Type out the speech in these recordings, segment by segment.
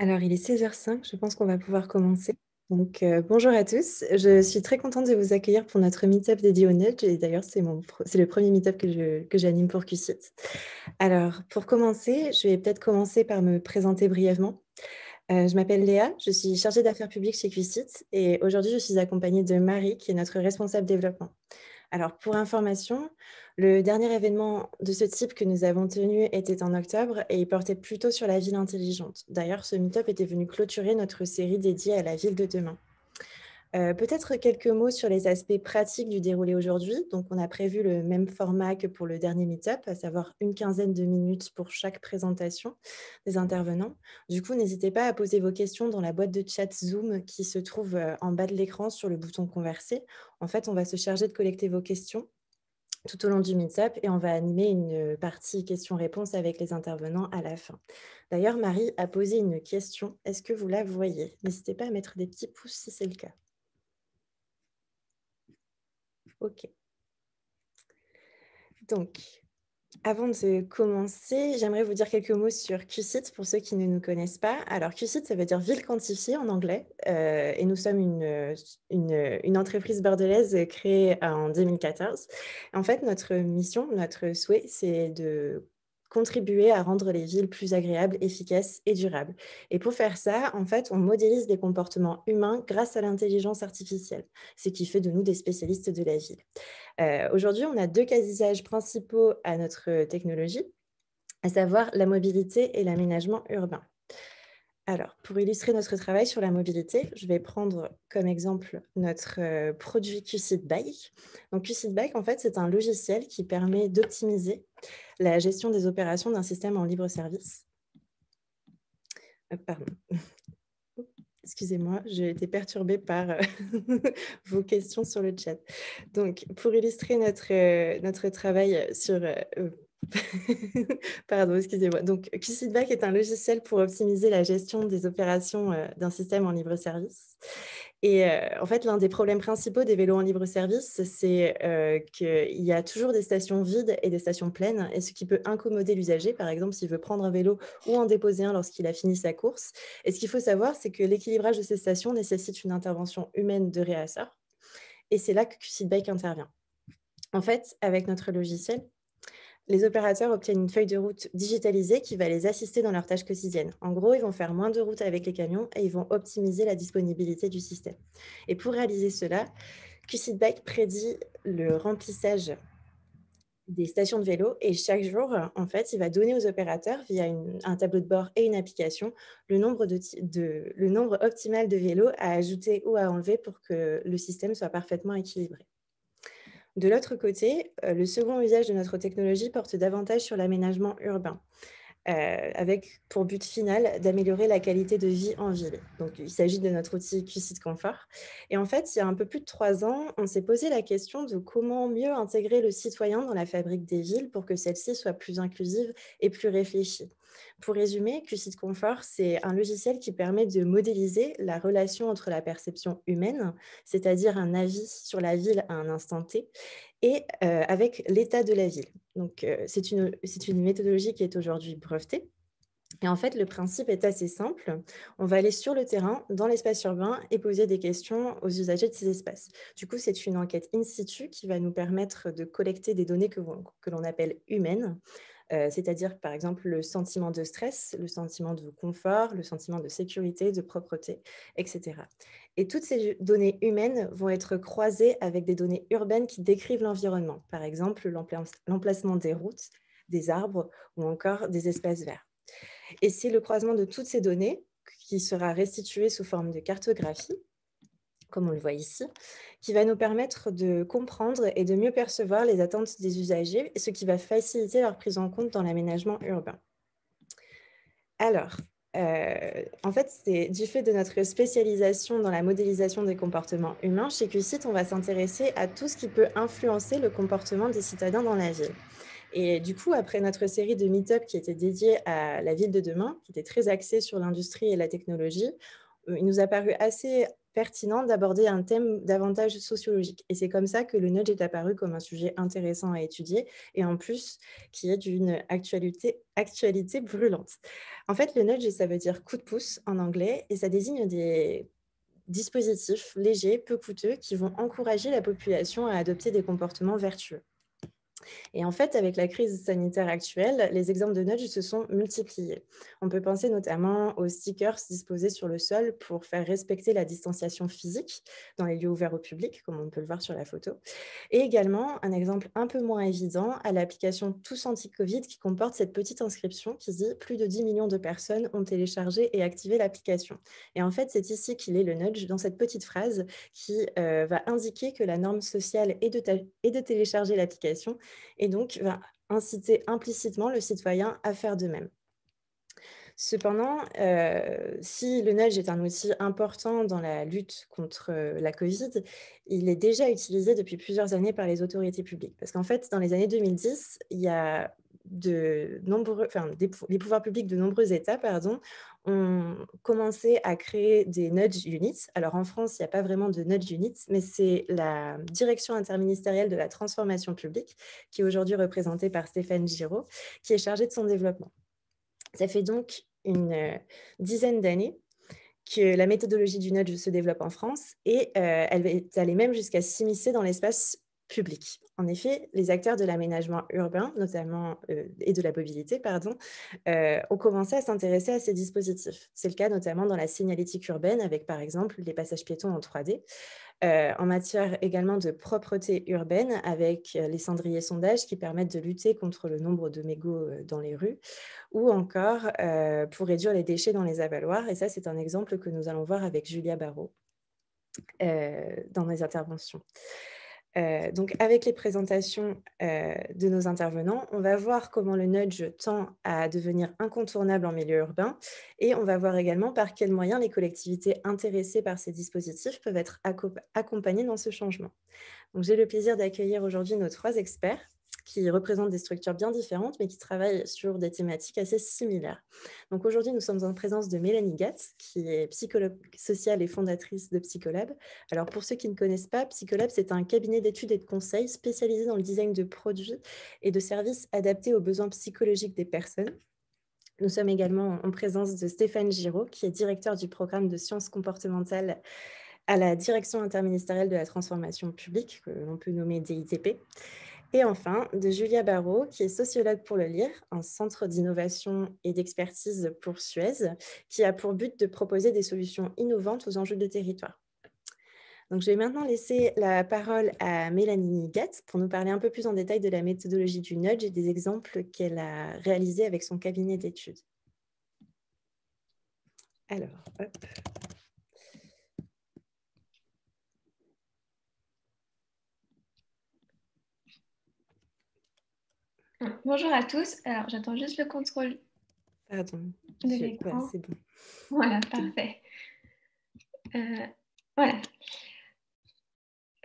Alors, il est 16h05, je pense qu'on va pouvoir commencer. Donc, bonjour à tous. Je suis très contente de vous accueillir pour notre meet-up dédié au Nudge et d'ailleurs, c'est le premier meet-up que j'anime pour QCIT. Alors, pour commencer, je vais peut-être commencer par me présenter brièvement. Je m'appelle Léa, je suis chargée d'affaires publiques chez QCIT et aujourd'hui, je suis accompagnée de Marie, qui est notre responsable développement. Alors, pour information, le dernier événement de ce type que nous avons tenu était en octobre et il portait plutôt sur la ville intelligente. D'ailleurs, ce meet-up était venu clôturer notre série dédiée à la ville de demain. Peut-être quelques mots sur les aspects pratiques du déroulé aujourd'hui. Donc, on a prévu le même format que pour le dernier meet-up, à savoir une quinzaine de minutes pour chaque présentation des intervenants. Du coup, n'hésitez pas à poser vos questions dans la boîte de chat Zoom qui se trouve en bas de l'écran sur le bouton converser. En fait, on va se charger de collecter vos questions tout au long du meet-up et on va animer une partie questions-réponses avec les intervenants à la fin. D'ailleurs, Marie a posé une question. Est-ce que vous la voyez? N'hésitez pas à mettre des petits pouces si c'est le cas. OK. Donc, avant de commencer, j'aimerais vous dire quelques mots sur QCIT pour ceux qui ne nous connaissent pas. Alors, QCIT, ça veut dire ville quantifiée en anglais. Et nous sommes une entreprise bordelaise créée en 2014. En fait, notre mission, notre souhait, c'est de contribuer à rendre les villes plus agréables, efficaces et durables. Et pour faire ça, en fait, on modélise les comportements humains grâce à l'intelligence artificielle, ce qui fait de nous des spécialistes de la ville. Aujourd'hui, on a 2 cas d'usage principaux à notre technologie, à savoir la mobilité et l'aménagement urbain. Alors, pour illustrer notre travail sur la mobilité, je vais prendre comme exemple notre produit QCIT Bike. Donc, QCIT Bike, en fait, c'est un logiciel qui permet d'optimiser la gestion des opérations d'un système en libre service. Pardon. Excusez-moi, j'ai été perturbée par vos questions sur le chat. Donc, pour illustrer notre travail sur... Pardon, excusez-moi. Donc, QCitBack est un logiciel pour optimiser la gestion des opérations d'un système en libre service. Et en fait, l'un des problèmes principaux des vélos en libre service, c'est qu'il y a toujours des stations vides et des stations pleines, et ce qui peut incommoder l'usager, par exemple, s'il veut prendre un vélo ou en déposer un lorsqu'il a fini sa course. Et ce qu'il faut savoir, c'est que l'équilibrage de ces stations nécessite une intervention humaine de réassort. Et c'est là que QCitBike intervient. En fait, avec notre logiciel, les opérateurs obtiennent une feuille de route digitalisée qui va les assister dans leurs tâches quotidiennes. En gros, ils vont faire moins de routes avec les camions et ils vont optimiser la disponibilité du système. Et pour réaliser cela, QCitBike prédit le remplissage des stations de vélo et chaque jour, en fait, il va donner aux opérateurs, via un tableau de bord et une application, le nombre optimal de vélos à ajouter ou à enlever pour que le système soit parfaitement équilibré. De l'autre côté, le second usage de notre technologie porte davantage sur l'aménagement urbain, avec pour but final d'améliorer la qualité de vie en ville. Donc il s'agit de notre outil QCit Confort. Et en fait, il y a un peu plus de 3 ans, on s'est posé la question de comment mieux intégrer le citoyen dans la fabrique des villes pour que celle-ci soit plus inclusive et plus réfléchie. Pour résumer, QCit Confort, c'est un logiciel qui permet de modéliser la relation entre la perception humaine, c'est-à-dire un avis sur la ville à un instant T, et avec l'état de la ville. Donc, c'est une méthodologie qui est aujourd'hui brevetée. Et en fait, le principe est assez simple. On va aller sur le terrain, dans l'espace urbain, et poser des questions aux usagers de ces espaces. Du coup, c'est une enquête in situ qui va nous permettre de collecter des données que l'on appelle humaines, c'est-à-dire par exemple le sentiment de stress, le sentiment de confort, le sentiment de sécurité, de propreté, etc. Et toutes ces données humaines vont être croisées avec des données urbaines qui décrivent l'environnement, par exemple l'emplacement des routes, des arbres ou encore des espaces verts. Et c'est le croisement de toutes ces données qui sera restitué sous forme de cartographie, comme on le voit ici, qui va nous permettre de comprendre et de mieux percevoir les attentes des usagers, ce qui va faciliter leur prise en compte dans l'aménagement urbain. Alors, en fait, c'est du fait de notre spécialisation dans la modélisation des comportements humains, chez QCIT, on va s'intéresser à tout ce qui peut influencer le comportement des citadins dans la ville. Et du coup, après notre série de meet-up qui était dédiée à la ville de demain, qui était très axée sur l'industrie et la technologie, il nous a paru assez pertinent d'aborder un thème davantage sociologique. Et c'est comme ça que le nudge est apparu comme un sujet intéressant à étudier et en plus qui est d'une actualité brûlante. En fait, le nudge, ça veut dire coup de pouce en anglais et ça désigne des dispositifs légers, peu coûteux, qui vont encourager la population à adopter des comportements vertueux. Et en fait, avec la crise sanitaire actuelle, les exemples de nudge se sont multipliés. On peut penser notamment aux stickers disposés sur le sol pour faire respecter la distanciation physique dans les lieux ouverts au public, comme on peut le voir sur la photo. Et également, un exemple un peu moins évident, à l'application Tous Anti-Covid qui comporte cette petite inscription qui dit « Plus de 10 millions de personnes ont téléchargé et activé l'application ». Et en fait, c'est ici qu'il est le nudge, dans cette petite phrase qui va indiquer que la norme sociale est de télécharger l'application et donc va inciter implicitement le citoyen à faire de même. Cependant, si le nudge est un outil important dans la lutte contre la Covid, il est déjà utilisé depuis plusieurs années par les autorités publiques. Parce qu'en fait, dans les années 2010, il y a les pouvoirs publics de nombreux États ont commencé à créer des nudge units. Alors en France, il n'y a pas vraiment de nudge units, mais c'est la direction interministérielle de la transformation publique, qui est aujourd'hui représentée par Stéphane Giraud, qui est chargée de son développement. Ça fait donc une dizaine d'années que la méthodologie du nudge se développe en France et elle est allée même jusqu'à s'immiscer dans l'espace public. En effet, les acteurs de l'aménagement urbain, notamment et de la mobilité, ont commencé à s'intéresser à ces dispositifs. C'est le cas notamment dans la signalétique urbaine avec par exemple les passages piétons en 3D. En matière également de propreté urbaine avec les cendriers sondages qui permettent de lutter contre le nombre de mégots dans les rues ou encore pour réduire les déchets dans les avaloirs. Et ça, c'est un exemple que nous allons voir avec Julia Barrault dans mes interventions. Donc, avec les présentations de nos intervenants, on va voir comment le nudge tend à devenir incontournable en milieu urbain et on va voir également par quels moyens les collectivités intéressées par ces dispositifs peuvent être accompagnées dans ce changement. Donc, j'ai le plaisir d'accueillir aujourd'hui nos 3 experts qui représentent des structures bien différentes, mais qui travaillent sur des thématiques assez similaires. Donc aujourd'hui, nous sommes en présence de Mélanie Gatz, qui est psychologue sociale et fondatrice de Psycholab. Alors pour ceux qui ne connaissent pas, Psycholab, c'est un cabinet d'études et de conseils spécialisé dans le design de produits et de services adaptés aux besoins psychologiques des personnes. Nous sommes également en présence de Stéphane Giraud, qui est directeur du programme de sciences comportementales à la Direction interministérielle de la transformation publique, que l'on peut nommer DITP. Et enfin, de Julia Barrault, qui est sociologue pour le LIRE, un centre d'innovation et d'expertise pour Suez, qui a pour but de proposer des solutions innovantes aux enjeux de territoire. Donc, je vais maintenant laisser la parole à Mélanie Gatz pour nous parler un peu plus en détail de la méthodologie du nudge et des exemples qu'elle a réalisés avec son cabinet d'études. Alors, hop. Bonjour à tous. Alors, j'attends juste le contrôle Pardon, de l'écran. c'est bon. Voilà, parfait. Voilà.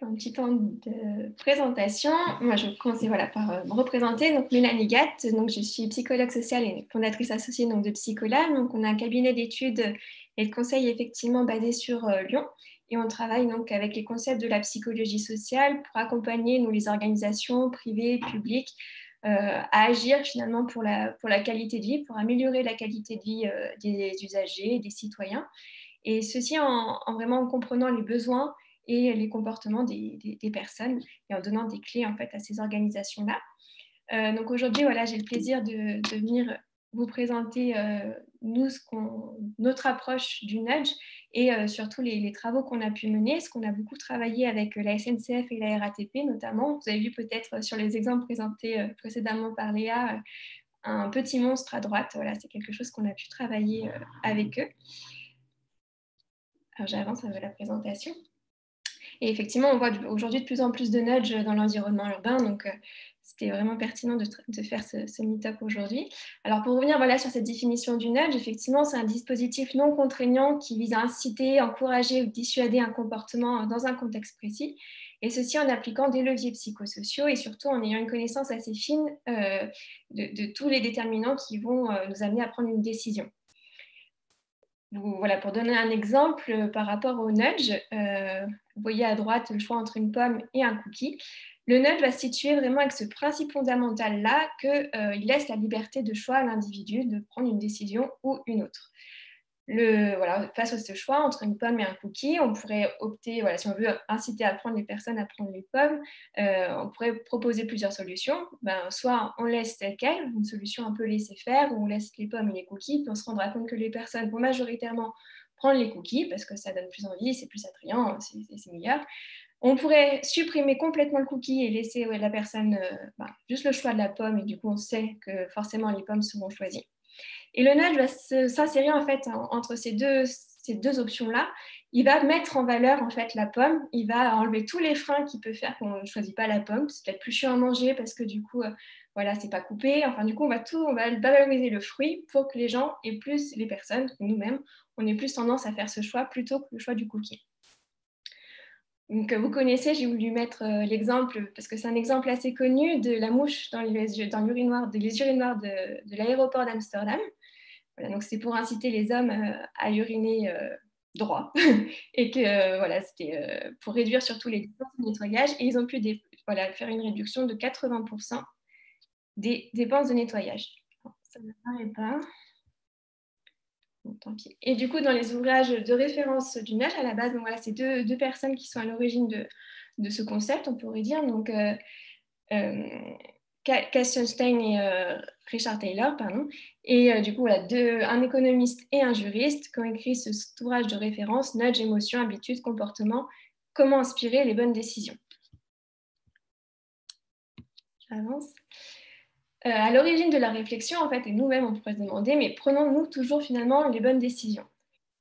Un petit temps de présentation. Moi, je vais commencer par me représenter. Donc, Mélanie Gatt. Donc, je suis psychologue sociale et fondatrice associée de Psycholab. Donc, on a un cabinet d'études et de conseils effectivement basé sur Lyon. Et on travaille donc avec les concepts de la psychologie sociale pour accompagner les organisations privées, publiques, à agir finalement pour la qualité de vie, pour améliorer la qualité de vie des usagers, des citoyens. Et ceci en vraiment comprenant les besoins et les comportements des personnes et en donnant des clés en fait à ces organisations-là. Donc aujourd'hui, voilà, j'ai le plaisir de venir vous présenter notre approche du nudge et surtout les travaux qu'on a pu mener, parce qu'on a beaucoup travaillé avec la SNCF et la RATP notamment. Vous avez vu peut-être sur les exemples présentés précédemment par Léa, un petit monstre à droite. Voilà, c'est quelque chose qu'on a pu travailler avec eux. Alors j'avance avec la présentation. Et effectivement, on voit aujourd'hui de plus en plus de nudge dans l'environnement urbain, donc c'était vraiment pertinent de faire ce meet-up aujourd'hui. Alors pour revenir sur cette définition du nudge, effectivement, c'est un dispositif non contraignant qui vise à inciter, encourager ou dissuader un comportement dans un contexte précis, et ceci en appliquant des leviers psychosociaux et surtout en ayant une connaissance assez fine de tous les déterminants qui vont nous amener à prendre une décision. Voilà, pour donner un exemple par rapport au nudge, vous voyez à droite le choix entre une pomme et un cookie. Le nudge va se situer vraiment avec ce principe fondamental-là qu'il laisse la liberté de choix à l'individu de prendre une décision ou une autre. Voilà, face à ce choix entre une pomme et un cookie, on pourrait opter, voilà, si on veut inciter à prendre les personnes à prendre les pommes, on pourrait proposer plusieurs solutions. Soit on laisse telle quelle, une solution un peu laisser faire, où on laisse les pommes et les cookies, puis on se rendra compte que les personnes vont majoritairement prendre les cookies parce que ça donne plus envie, c'est plus attrayant, c'est meilleur. On pourrait supprimer complètement le cookie et laisser la personne juste le choix de la pomme, et du coup on sait que forcément les pommes seront choisies. Et le nudge va s'insérer en fait entre ces deux options-là. Il va mettre en valeur en fait la pomme. Il va enlever tous les freins qui peuvent faire qu'on ne choisit pas la pomme. C'est peut-être plus chiant à manger parce que du coup, voilà, c'est pas coupé. Enfin, du coup, on va valoriser le fruit pour que les gens et plus les personnes, nous-mêmes, on ait plus tendance à faire ce choix plutôt que le choix du cookie. Donc, vous connaissez, j'ai voulu mettre l'exemple, parce que c'est un exemple assez connu, de la mouche dans les urinoirs de l'aéroport d'Amsterdam. Voilà, donc c'était pour inciter les hommes à uriner droit et que voilà, c'était pour réduire surtout les dépenses de nettoyage, et ils ont pu faire une réduction de 80% des dépenses de nettoyage. Ça n'apparaît pas. Bon, tant pis. Et du coup, dans les ouvrages de référence du nudge, à la base, donc voilà, c'est deux personnes qui sont à l'origine de ce concept, on pourrait dire. Donc, Cassian Stein et Richard Taylor, pardon. Et du coup, voilà, un économiste et un juriste qui ont écrit cet ouvrage de référence, Nudge, émotion, habitude, comportement, comment inspirer les bonnes décisions. J'avance. À l'origine de la réflexion, en fait, et nous-mêmes, on pourrait se demander, mais prenons-nous toujours finalement les bonnes décisions?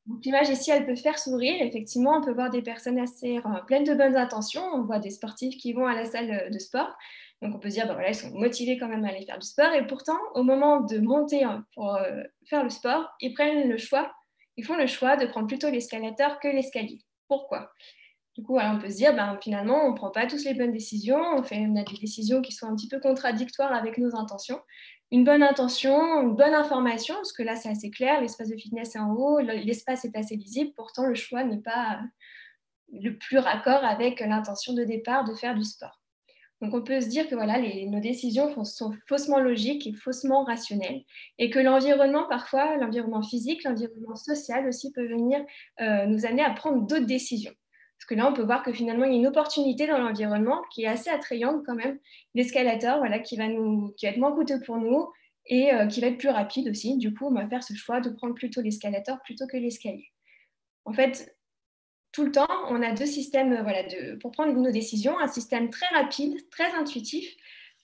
Donc, l'image ici, elle peut faire sourire. Effectivement, on peut voir des personnes assez pleines de bonnes intentions. On voit des sportifs qui vont à la salle de sport. Donc, on peut se dire, voilà, ils sont motivés quand même à aller faire du sport. Et pourtant, au moment de monter pour faire le sport, ils font le choix de prendre plutôt l'escalator que l'escalier. Pourquoi? Du coup, on peut se dire, finalement, on ne prend pas tous les bonnes décisions. On a des décisions qui sont un petit peu contradictoires avec nos intentions. Une bonne intention, une bonne information, parce que là, c'est assez clair, l'espace de fitness est en haut, l'espace est assez lisible, pourtant, le choix n'est pas le plus raccord avec l'intention de départ de faire du sport. Donc, on peut se dire que voilà, nos décisions sont faussement logiques et faussement rationnelles, et que l'environnement, parfois, l'environnement physique, l'environnement social aussi peut venir nous amener à prendre d'autres décisions. Parce que là, on peut voir que finalement, il y a une opportunité dans l'environnement qui est assez attrayante quand même. L'escalator, voilà, qui va être moins coûteux pour nous et qui va être plus rapide aussi. Du coup, on va faire ce choix de prendre plutôt l'escalator plutôt que l'escalier. En fait, tout le temps, on a deux systèmes pour prendre nos décisions. Un système très rapide, très intuitif.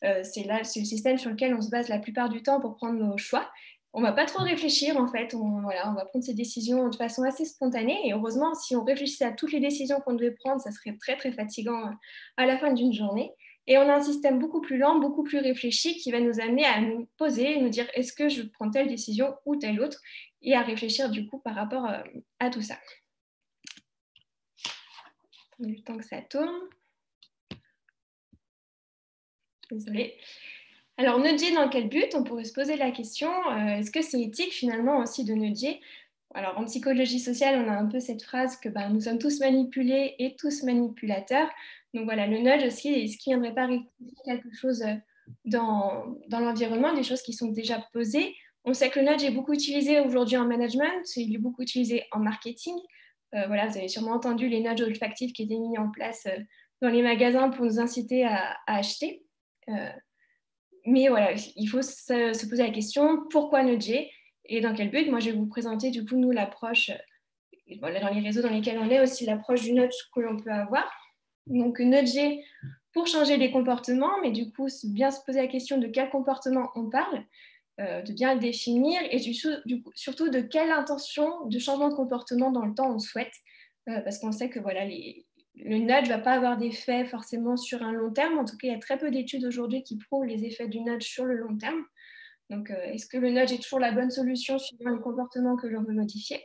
C'est le système sur lequel on se base la plupart du temps pour prendre nos choix. On ne va pas trop réfléchir, en fait. On va prendre ces décisions de façon assez spontanée. Et heureusement, si on réfléchissait à toutes les décisions qu'on devait prendre, ça serait très, très fatigant à la fin d'une journée. Et on a un système beaucoup plus lent, beaucoup plus réfléchi qui va nous amener à nous poser et nous dire est-ce que je prends telle décision ou telle autre, et à réfléchir du coup par rapport à tout ça. Du temps que ça tourne. Désolée. Alors, nudger dans quel but? On pourrait se poser la question, est-ce que c'est éthique finalement aussi de nudger? Alors, en psychologie sociale, on a un peu cette phrase que nous sommes tous manipulés et tous manipulateurs. Donc voilà, le nudge aussi, est-ce qu'il ne viendrait pas rectifier quelque chose dans l'environnement, des choses qui sont déjà posées? On sait que le nudge est beaucoup utilisé aujourd'hui en management, il est beaucoup utilisé en marketing. Voilà, vous avez sûrement entendu les nudges olfactifs qui étaient mis en place dans les magasins pour nous inciter à acheter. Mais voilà, il faut se poser la question, pourquoi nudger et dans quel but? Moi, je vais vous présenter du coup, nous, l'approche, voilà, dans les réseaux dans lesquels on est, aussi l'approche du nudge que l'on peut avoir. Donc, nudger pour changer les comportements, mais du coup, bien se poser la question de quel comportement on parle, de bien le définir et surtout de quelle intention de changement de comportement dans le temps on souhaite, parce qu'on sait que voilà, le nudge ne va pas avoir d'effet forcément sur un long terme. En tout cas, il y a très peu d'études aujourd'hui qui prouvent les effets du nudge sur le long terme. Donc, est-ce que le nudge est toujours la bonne solution suivant les comportements que l'on veut modifier?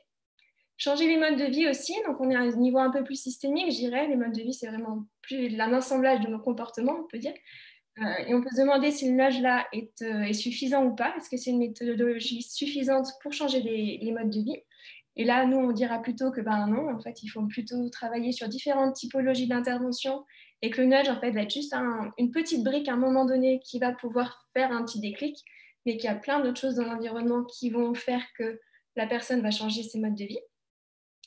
Changer les modes de vie aussi. Donc, on est à un niveau un peu plus systémique, je dirais. Les modes de vie, c'est vraiment plus un assemblage de nos comportements, on peut dire. Et on peut se demander si le nudge-là est suffisant ou pas. Est-ce que c'est une méthodologie suffisante pour changer les modes de vie? Et là, nous, on dira plutôt que ben non, en fait, il faut plutôt travailler sur différentes typologies d'intervention et que le nudge, en fait, va être juste une petite brique à un moment donné qui va pouvoir faire un petit déclic, mais qu'il y a plein d'autres choses dans l'environnement qui vont faire que la personne va changer ses modes de vie.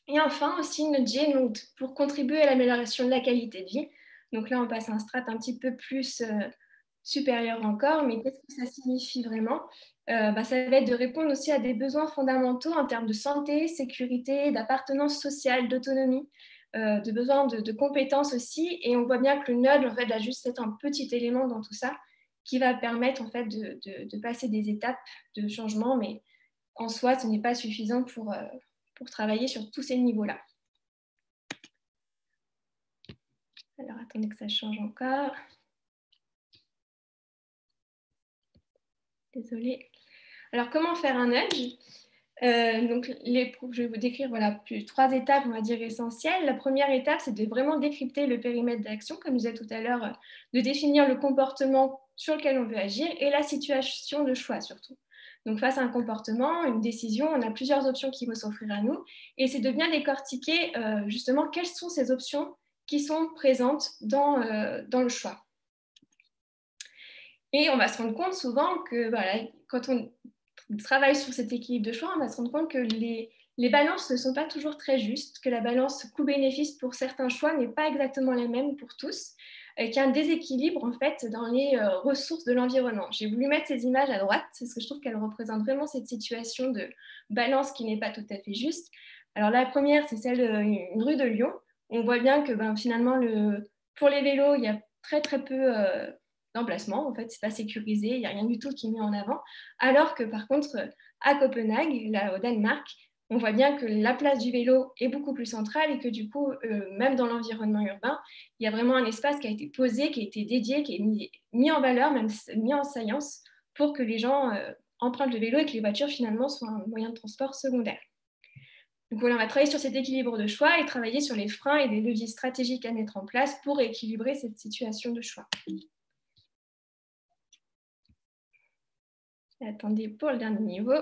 Et enfin, aussi, nudger pour contribuer à l'amélioration de la qualité de vie. Donc là, on passe à un strat un petit peu plus supérieur encore, mais qu'est-ce que ça signifie vraiment? Ça va être de répondre aussi à des besoins fondamentaux en termes de santé, sécurité, d'appartenance sociale, d'autonomie, de besoins de compétences aussi. Et on voit bien que le nudge, en fait, va juste être un petit élément dans tout ça qui va permettre en fait, de passer des étapes de changement, mais en soi, ce n'est pas suffisant pour travailler sur tous ces niveaux-là. Alors, attendez que ça change encore. Désolée. Alors, comment faire un nudge? Donc, je vais vous décrire trois étapes, on va dire, essentielles. La première étape, c'est de vraiment décrypter le périmètre d'action, comme je disais tout à l'heure, de définir le comportement sur lequel on veut agir et la situation de choix surtout. Donc, face à un comportement, une décision, on a plusieurs options qui vont s'offrir à nous et c'est de bien décortiquer justement quelles sont ces options qui sont présentes dans le choix. Et on va se rendre compte souvent que quand on travaille sur cet équilibre de choix, on va se rendre compte que les balances ne sont pas toujours très justes, que la balance coût-bénéfice pour certains choix n'est pas exactement la même pour tous, qu'il y a un déséquilibre en fait dans les ressources de l'environnement. J'ai voulu mettre ces images à droite parce que je trouve qu'elles représentent vraiment cette situation de balance qui n'est pas tout à fait juste. Alors la première, c'est celle d'une rue de Lyon. On voit bien que finalement, pour les vélos, il y a très très peu d'emplacement. En fait, c'est pas sécurisé, il n'y a rien du tout qui est mis en avant. Alors que par contre, à Copenhague, là, au Danemark, on voit bien que la place du vélo est beaucoup plus centrale et que du coup, même dans l'environnement urbain, il y a vraiment un espace qui a été posé, qui a été dédié, qui est mis en valeur, même mis en science, pour que les gens empruntent le vélo et que les voitures finalement soient un moyen de transport secondaire. Donc voilà, on va travailler sur cet équilibre de choix et travailler sur les freins et des leviers stratégiques à mettre en place pour équilibrer cette situation de choix. Attendez pour le dernier niveau.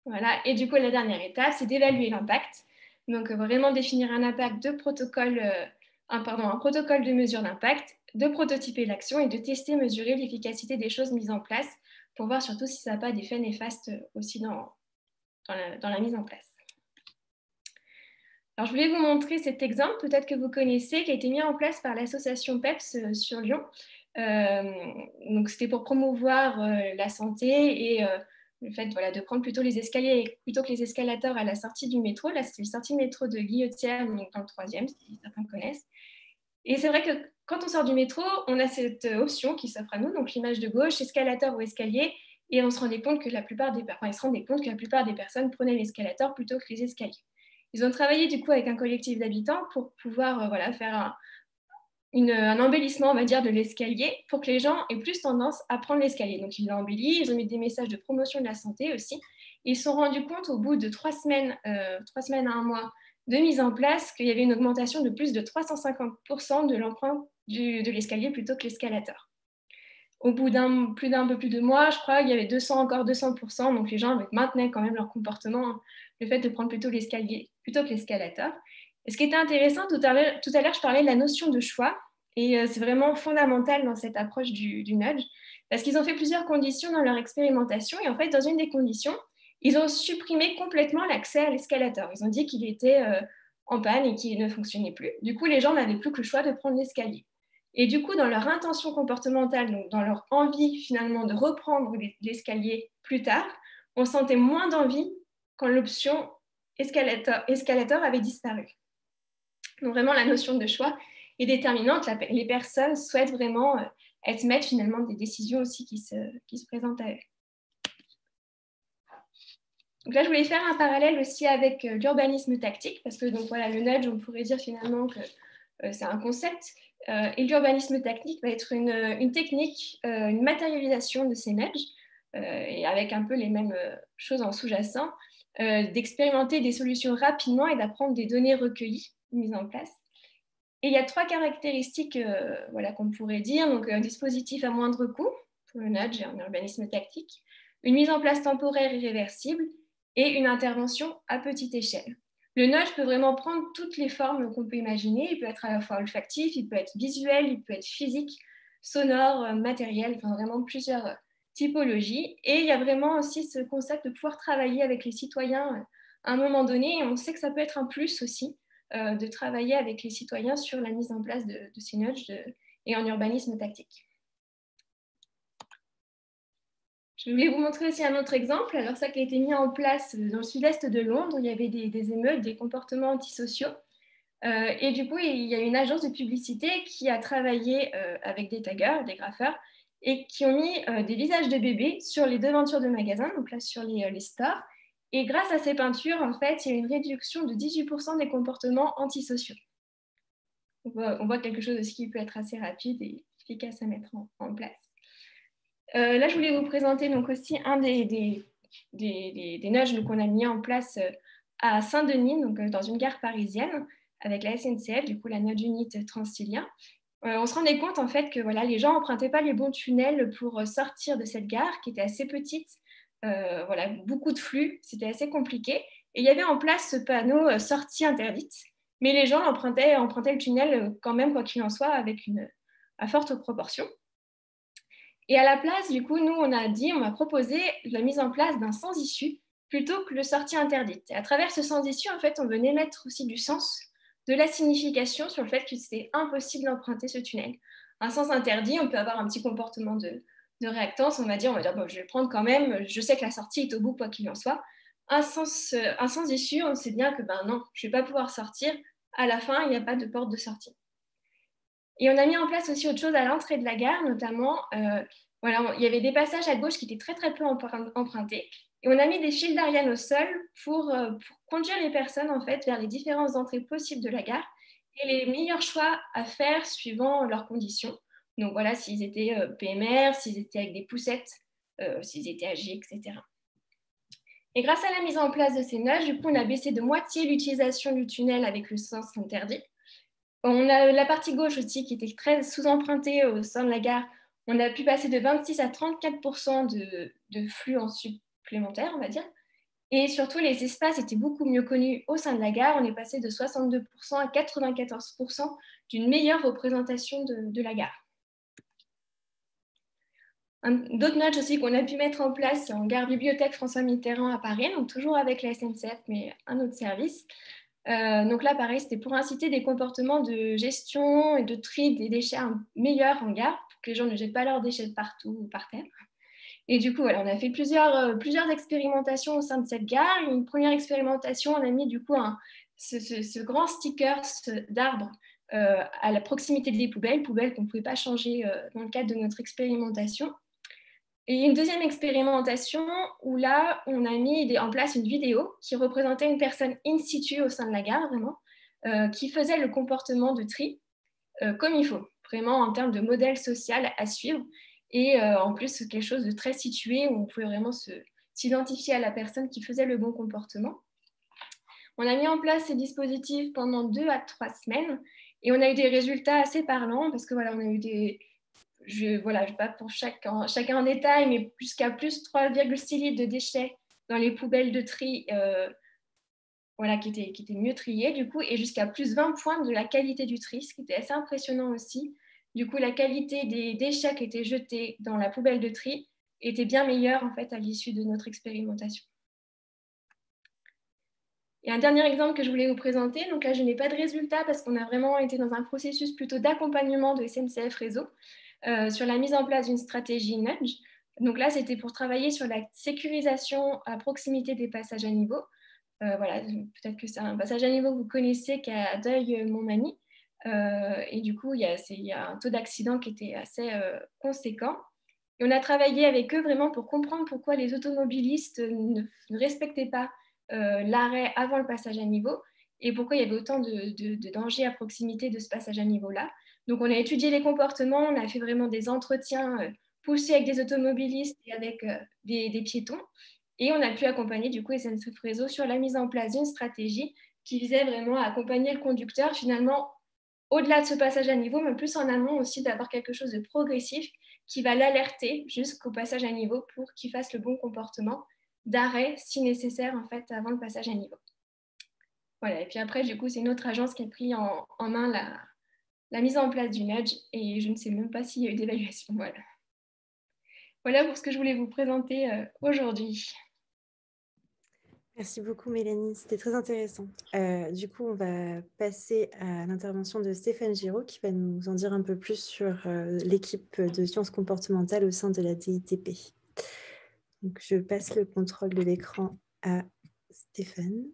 Voilà, et du coup, la dernière étape, c'est d'évaluer l'impact. Donc, vraiment définir un impact de protocole, un protocole de mesure d'impact, de prototyper l'action et de tester, mesurer l'efficacité des choses mises en place pour voir surtout si ça n'a pas d'effet néfaste aussi dans la mise en place. Alors, je voulais vous montrer cet exemple, peut-être que vous connaissez, qui a été mis en place par l'association PEPS sur Lyon. Donc, c'était pour promouvoir la santé et le fait de prendre plutôt les escaliers plutôt que les escalators à la sortie du métro. Là, c'était la sortie de métro de Guillotière, donc dans le 3e, si certains connaissent. Et c'est vrai que quand on sort du métro, on a cette option qui s'offre à nous, donc l'image de gauche, escalator ou escalier, et on se rendait compte que la plupart des personnes prenaient l'escalator plutôt que les escaliers. Ils ont travaillé du coup avec un collectif d'habitants pour pouvoir faire un embellissement, on va dire, de l'escalier pour que les gens aient plus tendance à prendre l'escalier. Donc, ils l'ont embelli, ils ont mis des messages de promotion de la santé aussi. Ils se sont rendus compte au bout de 3 semaines à 1 mois de mise en place qu'il y avait une augmentation de plus de 350% de l'empreinte de l'escalier plutôt que l'escalator. Au bout d'un peu plus de mois, je crois, il y avait 200%, donc les gens maintenaient quand même leur comportement, le fait de prendre plutôt l'escalier plutôt que l'escalator. Et ce qui était intéressant, tout à l'heure, je parlais de la notion de choix, et c'est vraiment fondamental dans cette approche du nudge, parce qu'ils ont fait plusieurs conditions dans leur expérimentation, et en fait, dans une des conditions, ils ont supprimé complètement l'accès à l'escalator. Ils ont dit qu'il était en panne et qu'il ne fonctionnait plus. Du coup, les gens n'avaient plus que le choix de prendre l'escalier. Et du coup, dans leur intention comportementale, donc dans leur envie finalement de reprendre l'escalier plus tard, on sentait moins d'envie quand l'option escalator avait disparu. Donc vraiment, la notion de choix est déterminante. Les personnes souhaitent vraiment être maîtres finalement des décisions aussi qui se présentent à eux. Donc là, je voulais faire un parallèle aussi avec l'urbanisme tactique, parce que donc, voilà, le nudge, on pourrait dire finalement que c'est un concept, et l'urbanisme tactique va être une technique, une matérialisation de ces nudges, et avec un peu les mêmes choses en sous-jacent, d'expérimenter des solutions rapidement et d'apprendre des données recueillies, mises en place. Et il y a 3 caractéristiques qu'on pourrait dire. Donc, un dispositif à moindre coût pour le nudge et un urbanisme tactique, une mise en place temporaire irréversible et une intervention à petite échelle. Le nudge peut vraiment prendre toutes les formes qu'on peut imaginer. Il peut être à la fois olfactif, il peut être visuel, il peut être physique, sonore, matériel, enfin vraiment plusieurs typologies. Et il y a vraiment aussi ce concept de pouvoir travailler avec les citoyens à un moment donné. Et on sait que ça peut être un plus aussi de travailler avec les citoyens sur la mise en place de ces nudges et en urbanisme tactique. Je voulais vous montrer aussi un autre exemple. Alors ça qui a été mis en place dans le sud-est de Londres, où il y avait des émeutes, des comportements antisociaux. Et du coup, il y a une agence de publicité qui a travaillé avec des taggers, des graffeurs, et qui ont mis des visages de bébés sur les devantures de magasins, donc là sur les stores. Et grâce à ces peintures, en fait, il y a une réduction de 18% des comportements antisociaux. On voit quelque chose aussi qui peut être assez rapide et efficace à mettre en place. Là, je voulais vous présenter donc aussi un des nudges qu'on a mis en place à Saint-Denis, donc dans une gare parisienne, avec la SNCF, du coup la Nudge Unit Transilien. On se rendait compte en fait que voilà, les gens n'empruntaient pas les bons tunnels pour sortir de cette gare qui était assez petite. Voilà, beaucoup de flux, c'était assez compliqué. Et il y avait en place ce panneau sortie interdite, mais les gens empruntaient le tunnel quand même, quoi qu'il en soit, à forte proportion. Et à la place, du coup, nous, on a proposé la mise en place d'un sans-issue plutôt que le sortie interdite. Et à travers ce sans-issue, en fait, on venait mettre aussi du sens, de la signification sur le fait que c'était impossible d'emprunter ce tunnel. Un sens interdit, on peut avoir un petit comportement de réactance, on va dire bon, je vais le prendre quand même, je sais que la sortie est au bout, quoi qu'il en soit. Un sans-issue, on sait bien que non, je ne vais pas pouvoir sortir, à la fin, il n'y a pas de porte de sortie. Et on a mis en place aussi autre chose à l'entrée de la gare, notamment, voilà, il y avait des passages à gauche qui étaient très, très peu empruntés. Et on a mis des fils d'Ariane au sol pour conduire les personnes en fait, vers les différentes entrées possibles de la gare et les meilleurs choix à faire suivant leurs conditions. Donc voilà, s'ils étaient PMR, s'ils étaient avec des poussettes, s'ils étaient âgés, etc. Et grâce à la mise en place de ces nudges, du coup, on a baissé de moitié l'utilisation du tunnel avec le sens interdit. On a la partie gauche aussi qui était très sous-empruntée au sein de la gare. On a pu passer de 26 à 34% de flux en supplémentaire, on va dire. Et surtout, les espaces étaient beaucoup mieux connus au sein de la gare. On est passé de 62% à 94% d'une meilleure représentation de la gare. D'autres nudges aussi qu'on a pu mettre en place en gare bibliothèque François Mitterrand à Paris, donc toujours avec la SNCF, mais un autre service. Donc là, pareil, c'était pour inciter des comportements de gestion et de tri des déchets meilleurs en gare, pour que les gens ne jettent pas leurs déchets partout ou par terre. Et du coup, voilà, on a fait plusieurs expérimentations au sein de cette gare. Une première expérimentation, on a mis du coup ce grand sticker d'arbre à la proximité des poubelles qu'on ne pouvait pas changer dans le cadre de notre expérimentation. Et une deuxième expérimentation où là, on a mis en place une vidéo qui représentait une personne in situ au sein de la gare, vraiment, qui faisait le comportement de tri comme il faut, vraiment en termes de modèle social à suivre. Et en plus, quelque chose de très situé où on pouvait vraiment s'identifier à la personne qui faisait le bon comportement. On a mis en place ces dispositifs pendant 2 à 3 semaines et on a eu des résultats assez parlants parce que voilà, on a eu je ne vais pas pour chacun en détail, mais jusqu'à plus 3,6 litres de déchets dans les poubelles de tri voilà, qui étaient mieux triées, du coup, et jusqu'à plus 20 points de la qualité du tri, ce qui était assez impressionnant aussi. Du coup, la qualité des déchets qui étaient jetés dans la poubelle de tri était bien meilleure en fait, à l'issue de notre expérimentation. Et un dernier exemple que je voulais vous présenter, donc là je n'ai pas de résultat parce qu'on a vraiment été dans un processus plutôt d'accompagnement de SNCF Réseau sur la mise en place d'une stratégie nudge. Donc là c'était pour travailler sur la sécurisation à proximité des passages à niveau. Voilà, peut-être que c'est un passage à niveau que vous connaissez qui est à Deuil-Montmagny. Et du coup, il y a un taux d'accident qui était assez conséquent. Et on a travaillé avec eux vraiment pour comprendre pourquoi les automobilistes ne respectaient pas l'arrêt avant le passage à niveau et pourquoi il y avait autant de dangers à proximité de ce passage à niveau-là. Donc, on a étudié les comportements, on a fait vraiment des entretiens poussés avec des automobilistes et avec des piétons. Et on a pu accompagner du coup SNCF Réseau sur la mise en place d'une stratégie qui visait vraiment à accompagner le conducteur finalement au-delà de ce passage à niveau, mais plus en amont aussi d'avoir quelque chose de progressif qui va l'alerter jusqu'au passage à niveau pour qu'il fasse le bon comportement d'arrêt, si nécessaire, en fait, avant le passage à niveau. Voilà. Et puis après, du coup, c'est une autre agence qui a pris en main la mise en place du nudge et je ne sais même pas s'il y a eu d'évaluation. Voilà. Voilà pour ce que je voulais vous présenter aujourd'hui. Merci beaucoup, Mélanie. C'était très intéressant. Du coup, on va passer à l'intervention de Stéphane Giraud qui va nous en dire un peu plus sur l'équipe de sciences comportementales au sein de la DITP. Donc, je passe le contrôle de l'écran à Stéphane.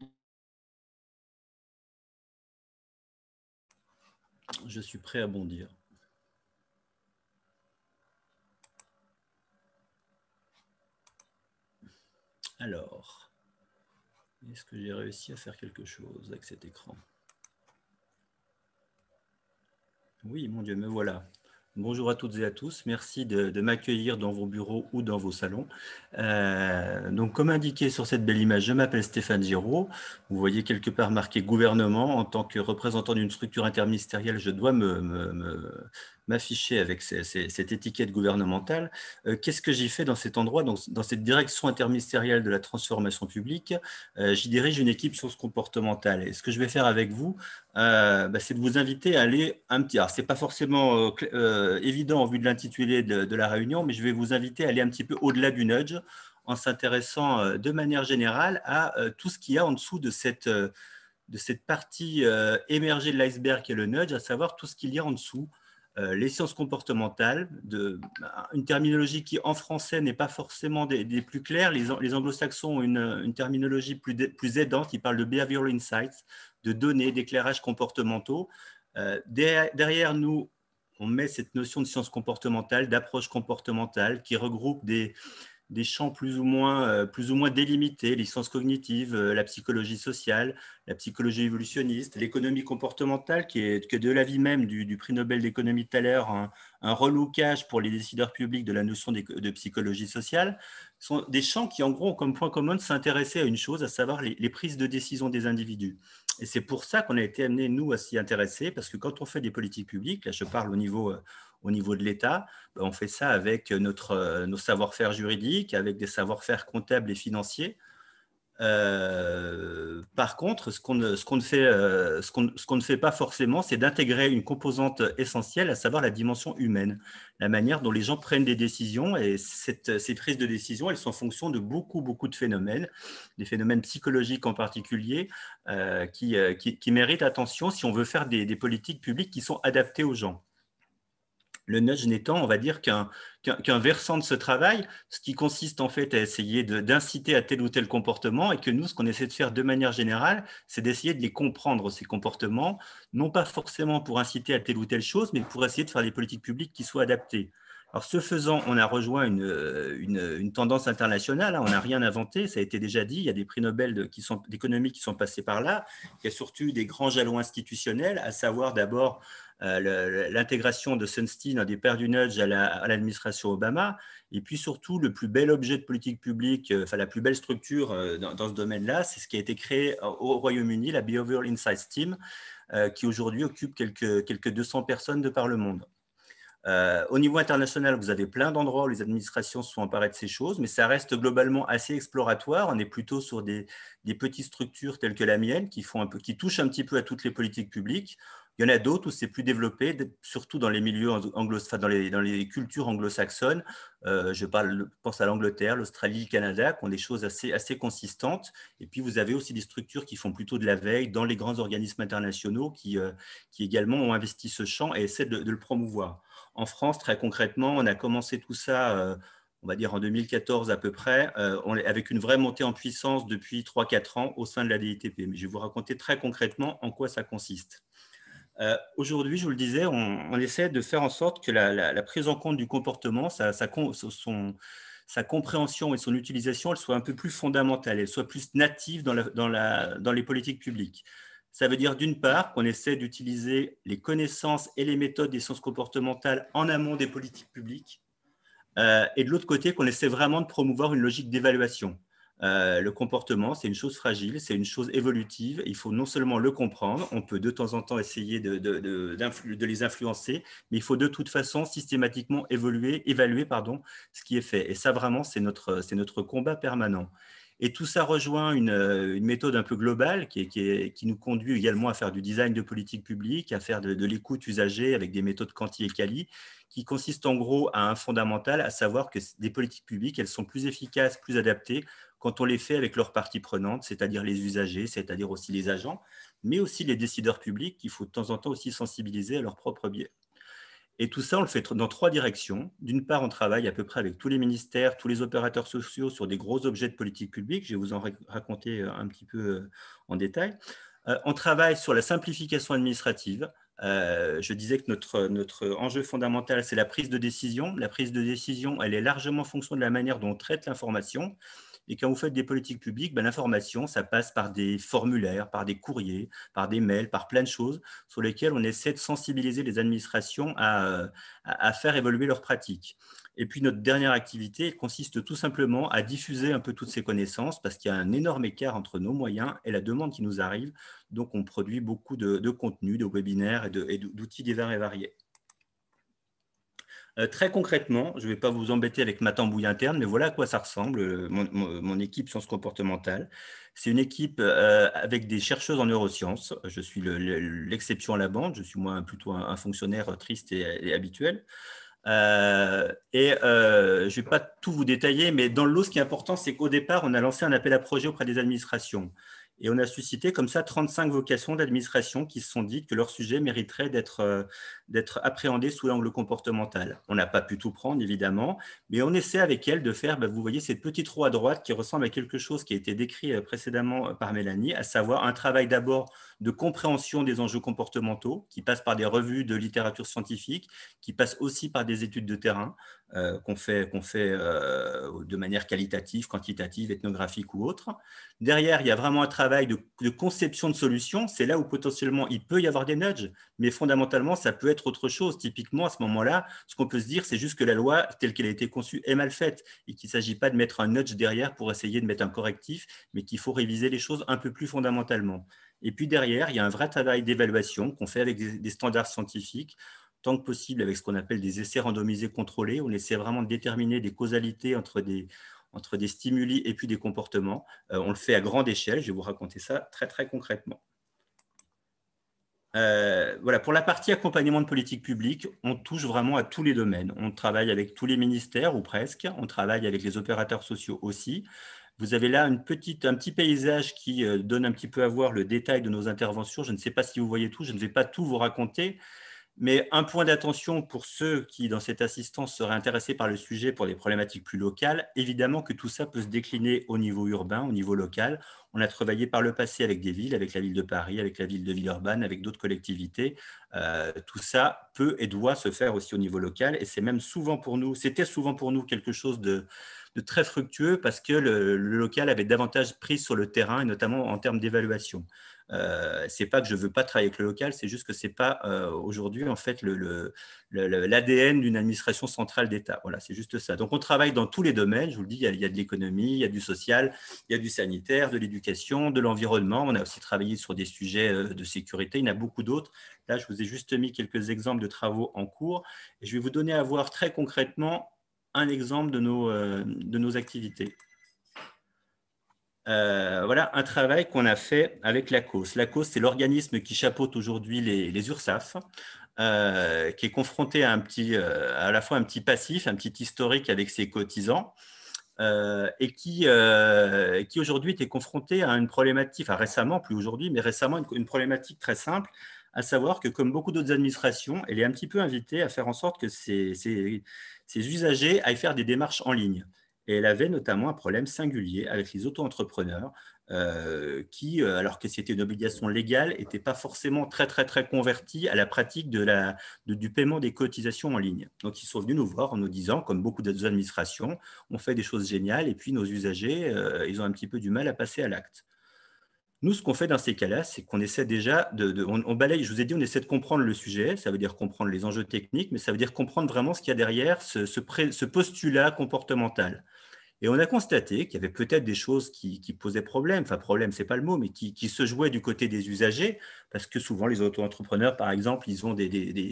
Je suis prêt à bondir. Alors, est-ce que j'ai réussi à faire quelque chose avec cet écran? Oui, mon Dieu, me voilà. Bonjour à toutes et à tous. Merci de m'accueillir dans vos bureaux ou dans vos salons. Donc, comme indiqué sur cette belle image, je m'appelle Stéphane Giraud. Vous voyez quelque part marqué gouvernement. En tant que représentant d'une structure interministérielle, je dois m'afficher avec cette étiquette gouvernementale. Qu'est-ce que j'y fais dans cet endroit, dans cette direction interministérielle de la transformation publique? J'y dirige une équipe sciences comportementales. Et ce que je vais faire avec vous, c'est de vous inviter à aller un petit... Alors, ce n'est pas forcément évident en vue de l'intitulé de la réunion, mais je vais vous inviter à aller un petit peu au-delà du nudge en s'intéressant de manière générale à tout ce qu'il y a en dessous de cette partie émergée de l'iceberg qui est le nudge, à savoir tout ce qu'il y a en dessous. Les sciences comportementales, une terminologie qui en français n'est pas forcément des plus claires. Les anglo-saxons ont une terminologie plus aidante, ils parlent de behavioral insights, de données, d'éclairages comportementaux. Derrière nous, on met cette notion de sciences comportementales, d'approche comportementale qui regroupe des champs plus ou moins délimités, les sciences cognitives, la psychologie sociale, la psychologie évolutionniste, l'économie comportementale, qui est que de l'avis même du prix Nobel d'économie tout à l'heure, un relookage pour les décideurs publics de la notion de psychologie sociale, sont des champs qui en gros ont comme point commun de s'intéresser à une chose, à savoir les prises de décision des individus. Et c'est pour ça qu'on a été amenés, nous, à s'y intéresser, parce que quand on fait des politiques publiques, là je parle au niveau de l'État, on fait ça avec nos savoir-faire juridiques, avec des savoir-faire comptables et financiers. Par contre, ce qu'on ne fait pas forcément, c'est d'intégrer une composante essentielle, à savoir la dimension humaine, la manière dont les gens prennent des décisions. Et ces prises de décision, elles sont en fonction de beaucoup de phénomènes, des phénomènes psychologiques en particulier, qui méritent attention si on veut faire des politiques publiques qui sont adaptées aux gens. Le nudge n'étant, on va dire, qu'un versant de ce travail, ce qui consiste en fait à essayer d'inciter à tel ou tel comportement, et que nous, ce qu'on essaie de faire de manière générale, c'est d'essayer de les comprendre, ces comportements, non pas forcément pour inciter à telle ou telle chose, mais pour essayer de faire des politiques publiques qui soient adaptées. Alors, ce faisant, on a rejoint une tendance internationale, on n'a rien inventé, ça a été déjà dit, il y a des prix Nobel d'économie qui sont passés par là, il y a surtout eu des grands jalons institutionnels, à savoir d'abord l'intégration de Sunstein, un des pères du nudge, à l'administration Obama, et puis surtout le plus bel objet de politique publique, la plus belle structure dans ce domaine-là, c'est ce qui a été créé au Royaume-Uni, la Behavioral Insights Team, qui aujourd'hui occupe quelques 200 personnes de par le monde. Au niveau international, vous avez plein d'endroits où les administrations se sont emparées de ces choses, mais ça reste globalement assez exploratoire. On est plutôt sur des petites structures telles que la mienne, qui touchent un petit peu à toutes les politiques publiques. Il y en a d'autres où c'est plus développé, surtout dans les milieux dans les cultures anglo-saxonnes. Je pense à l'Angleterre, l'Australie, le Canada, qui ont des choses assez consistantes. Et puis, vous avez aussi des structures qui font plutôt de la veille dans les grands organismes internationaux qui également ont investi ce champ et essaient de le promouvoir. En France, très concrètement, on a commencé tout ça, on va dire en 2014 à peu près, avec une vraie montée en puissance depuis 3-4 ans au sein de la DITP. Mais je vais vous raconter très concrètement en quoi ça consiste. Aujourd'hui, je vous le disais, on essaie de faire en sorte que la prise en compte du comportement, sa compréhension et son utilisation, elle soit un peu plus fondamentale, elle soit plus native dans les politiques publiques. Ça veut dire d'une part qu'on essaie d'utiliser les connaissances et les méthodes des sciences comportementales en amont des politiques publiques, et de l'autre côté qu'on essaie vraiment de promouvoir une logique d'évaluation. Le comportement, c'est une chose fragile, c'est une chose évolutive. Il faut non seulement le comprendre, on peut de temps en temps essayer de les influencer, mais il faut de toute façon systématiquement évaluer ce qui est fait. Et ça, vraiment, c'est notre combat permanent. Et tout ça rejoint une méthode un peu globale qui nous conduit également à faire du design de politique publique, à faire de l'écoute usagée avec des méthodes quanti et quali, qui consiste en gros à un fondamental, à savoir que des politiques publiques, elles sont plus efficaces, plus adaptées quand on les fait avec leurs parties prenantes, c'est-à-dire les usagers, c'est-à-dire aussi les agents, mais aussi les décideurs publics qu'il faut de temps en temps aussi sensibiliser à leur propre biais. Et tout ça, on le fait dans 3 directions. D'une part, on travaille à peu près avec tous les ministères, tous les opérateurs sociaux sur des gros objets de politique publique. Je vais vous en raconter un petit peu en détail. On travaille sur la simplification administrative. Je disais que notre enjeu fondamental, c'est la prise de décision. La prise de décision, elle est largement en fonction de la manière dont on traite l'information. Et quand vous faites des politiques publiques, l'information, ça passe par des formulaires, par des courriers, par des mails, par plein de choses sur lesquelles on essaie de sensibiliser les administrations à faire évoluer leurs pratiques. Et puis, notre dernière activité consiste tout simplement à diffuser un peu toutes ces connaissances parce qu'il y a un énorme écart entre nos moyens et la demande qui nous arrive. Donc, on produit beaucoup de contenus, de webinaires et d'outils divers et variés. Très concrètement, je ne vais pas vous embêter avec ma tambouille interne, mais voilà à quoi ça ressemble, mon équipe sciences comportementales. C'est une équipe avec des chercheuses en neurosciences. Je suis l'exception à la bande, je suis moi plutôt un fonctionnaire triste et habituel. Je ne vais pas tout vous détailler, mais dans le lot, ce qui est important, c'est qu'au départ, on a lancé un appel à projet auprès des administrations. Et on a suscité comme ça 35 vocations d'administration qui se sont dites que leur sujet mériterait d'être appréhendé sous l'angle comportemental. On n'a pas pu tout prendre, évidemment, mais on essaie avec elles de faire, vous voyez, cette petite roue à droite qui ressemble à quelque chose qui a été décrit précédemment par Mélanie, à savoir un travail d'abord de compréhension des enjeux comportementaux qui passe par des revues de littérature scientifique, qui passe aussi par des études de terrain qu'on fait de manière qualitative, quantitative, ethnographique ou autre. Derrière, il y a vraiment un travail de conception de solutions. C'est là où potentiellement il peut y avoir des nudges, mais fondamentalement, ça peut être autre chose. Typiquement, à ce moment-là, ce qu'on peut se dire, c'est juste que la loi, telle qu'elle a été conçue, est mal faite et qu'il ne s'agit pas de mettre un nudge derrière pour essayer de mettre un correctif, mais qu'il faut réviser les choses un peu plus fondamentalement. Et puis derrière, il y a un vrai travail d'évaluation qu'on fait avec des standards scientifiques, tant que possible avec ce qu'on appelle des essais randomisés contrôlés. On essaie vraiment de déterminer des causalités entre des stimuli et puis des comportements. On le fait à grande échelle. Je vais vous raconter ça très, très concrètement. Voilà, pour la partie accompagnement de politique publique, on touche vraiment à tous les domaines. On travaille avec tous les ministères, ou presque. On travaille avec les opérateurs sociaux aussi. Vous avez là un petit paysage qui donne un petit peu à voir le détail de nos interventions. Je ne sais pas si vous voyez tout, je ne vais pas tout vous raconter. Mais un point d'attention pour ceux qui, dans cette assistance, seraient intéressés par le sujet pour des problématiques plus locales, évidemment que tout ça peut se décliner au niveau urbain, au niveau local. On a travaillé par le passé avec des villes, avec la ville de Paris, avec la ville de Villeurbanne, avec d'autres collectivités. Tout ça peut et doit se faire aussi au niveau local. Et c'est même souvent pour nous, c'était souvent pour nous quelque chose de très fructueux parce que le local avait davantage prise sur le terrain et notamment en termes d'évaluation. C'est pas que je veux pas travailler avec le local, c'est juste que c'est pas aujourd'hui en fait l'ADN d'une administration centrale d'État. Voilà, c'est juste ça. Donc on travaille dans tous les domaines. Je vous le dis, il y a de l'économie, il y a du social, il y a du sanitaire, de l'éducation, de l'environnement. On a aussi travaillé sur des sujets de sécurité. Il y en a beaucoup d'autres. Là, je vous ai juste mis quelques exemples de travaux en cours. Et je vais vous donner à voir très concrètement un exemple de nos activités. Voilà un travail qu'on a fait avec l'ACOS. L'ACOS, c'est l'organisme qui chapeaute aujourd'hui les URSSAF, qui est confronté à à la fois un petit passif, un petit historique avec ses cotisants, et qui aujourd'hui était confronté à une problématique, enfin récemment, plus aujourd'hui, mais récemment une problématique très simple, à savoir que comme beaucoup d'autres administrations, elle est un petit peu invitée à faire en sorte que ces usagers aillent faire des démarches en ligne. Et elle avait notamment un problème singulier avec les auto-entrepreneurs qui, alors que c'était une obligation légale, n'étaient pas forcément très convertis à la pratique du paiement des cotisations en ligne. Donc, ils sont venus nous voir en nous disant, comme beaucoup d'autres administrations, on fait des choses géniales et puis nos usagers, ils ont un petit peu du mal à passer à l'acte. Nous, ce qu'on fait dans ces cas-là, c'est qu'on essaie déjà on balaye, je vous ai dit, on essaie de comprendre le sujet, ça veut dire comprendre les enjeux techniques, mais ça veut dire comprendre vraiment ce qu'il y a derrière ce postulat comportemental. Et on a constaté qu'il y avait peut-être des choses qui posaient problème, enfin problème, c'est pas le mot, mais qui se jouaient du côté des usagers, parce que souvent les auto-entrepreneurs, par exemple, ils ont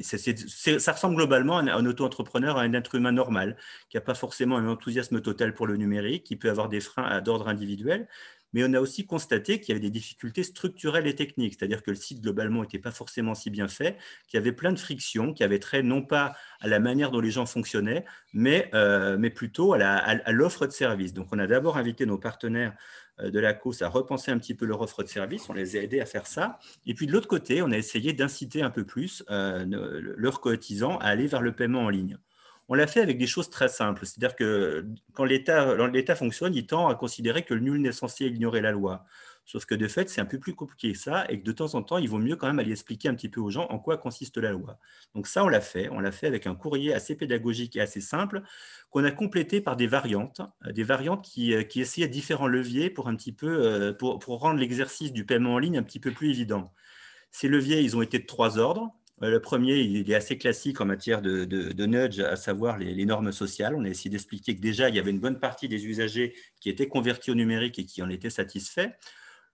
ça ressemble globalement à un auto-entrepreneur, à un être humain normal, qui n'a pas forcément un enthousiasme total pour le numérique, qui peut avoir des freins d'ordre individuel. Mais on a aussi constaté qu'il y avait des difficultés structurelles et techniques, c'est-à-dire que le site globalement n'était pas forcément si bien fait, qu'il y avait plein de frictions, qui avaient trait non pas à la manière dont les gens fonctionnaient, mais plutôt à l'offre de service. Donc, on a d'abord invité nos partenaires de la COS à repenser un petit peu leur offre de service. On les a aidés à faire ça. Et puis, de l'autre côté, on a essayé d'inciter un peu plus leurs cotisants à aller vers le paiement en ligne. On l'a fait avec des choses très simples. C'est-à-dire que quand l'État fonctionne, il tend à considérer que nul n'est censé ignorer la loi. Sauf que de fait, c'est un peu plus compliqué que ça et que de temps en temps, il vaut mieux quand même aller expliquer un petit peu aux gens en quoi consiste la loi. Donc ça, on l'a fait. On l'a fait avec un courrier assez pédagogique et assez simple qu'on a complété par des variantes qui essayaient différents leviers pour un petit peu pour rendre l'exercice du paiement en ligne un petit peu plus évident. Ces leviers, ils ont été de 3 ordres. Le premier, il est assez classique en matière de nudge, à savoir les normes sociales. On a essayé d'expliquer que déjà, il y avait une bonne partie des usagers qui étaient convertis au numérique et qui en étaient satisfaits.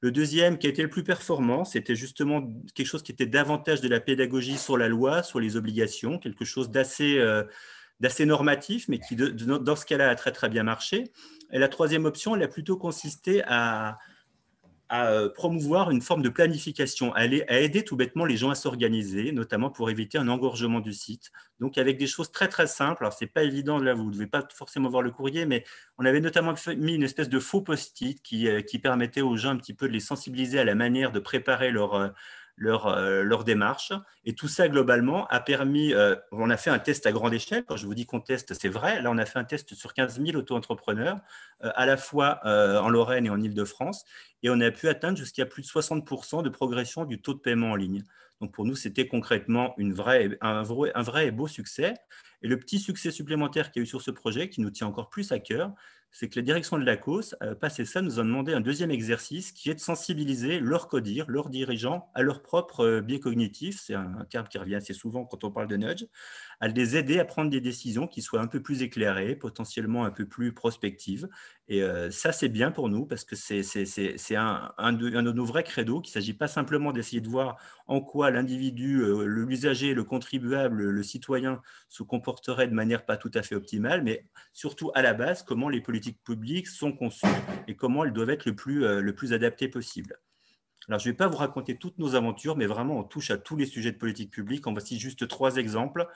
Le deuxième, qui a été le plus performant, c'était justement quelque chose qui était davantage de la pédagogie sur la loi, sur les obligations, quelque chose d'assez normatif, mais qui, dans ce cas-là, a très, très bien marché. Et la troisième option, elle a plutôt consisté à promouvoir une forme de planification, à aider tout bêtement les gens à s'organiser, notamment pour éviter un engorgement du site. Donc, avec des choses très, très simples. Alors, ce n'est pas évident, là, vous ne devez pas forcément voir le courrier, mais on avait notamment mis une espèce de faux post-it qui permettait aux gens un petit peu de les sensibiliser à la manière de préparer leur démarche. Et tout ça, globalement, a permis… on a fait un test à grande échelle. Quand je vous dis qu'on teste, c'est vrai. Là, on a fait un test sur 15 000 auto-entrepreneurs, à la fois en Lorraine et en Île-de-France. Et on a pu atteindre jusqu'à plus de 60% de progression du taux de paiement en ligne. Donc, pour nous, c'était concrètement un vrai et beau succès. Et le petit succès supplémentaire qu'il y a eu sur ce projet, qui nous tient encore plus à cœur, c'est que la direction de la COS, passé ça, nous a demandé un deuxième exercice qui est de sensibiliser leurs codir, leurs dirigeants, à leur propre biais cognitif. C'est un terme qui revient assez souvent quand on parle de nudge, à les aider à prendre des décisions qui soient un peu plus éclairées, potentiellement un peu plus prospectives. Et ça, c'est bien pour nous parce que c'est un de nos vrais credos, qu'il ne s'agit pas simplement d'essayer de voir en quoi l'individu, l'usager, le contribuable, le citoyen se comporterait de manière pas tout à fait optimale, mais surtout à la base, comment les politiques publiques sont conçues et comment elles doivent être le plus adaptées possible. Alors, je ne vais pas vous raconter toutes nos aventures, mais vraiment, on touche à tous les sujets de politique publique. En voici juste 3 exemples.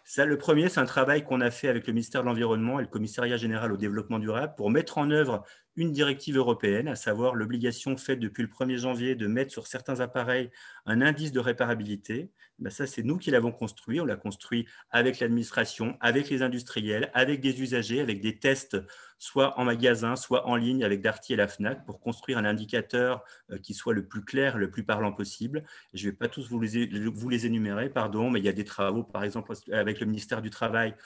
Ça, le premier, c'est un travail qu'on a fait avec le ministère de l'Environnement et le Commissariat général au développement durable pour mettre en œuvre une directive européenne, à savoir l'obligation faite depuis le 1er janvier de mettre sur certains appareils un indice de réparabilité. Ben ça, c'est nous qui l'avons construit. On l'a construit avec l'administration, avec les industriels, avec des usagers, avec des tests, soit en magasin, soit en ligne avec Darty et la FNAC, pour construire un indicateur qui soit le plus clair, le plus parlant possible. Je ne vais pas tous vous les énumérer, pardon, mais il y a des travaux, par exemple, avec le ministère du Travail,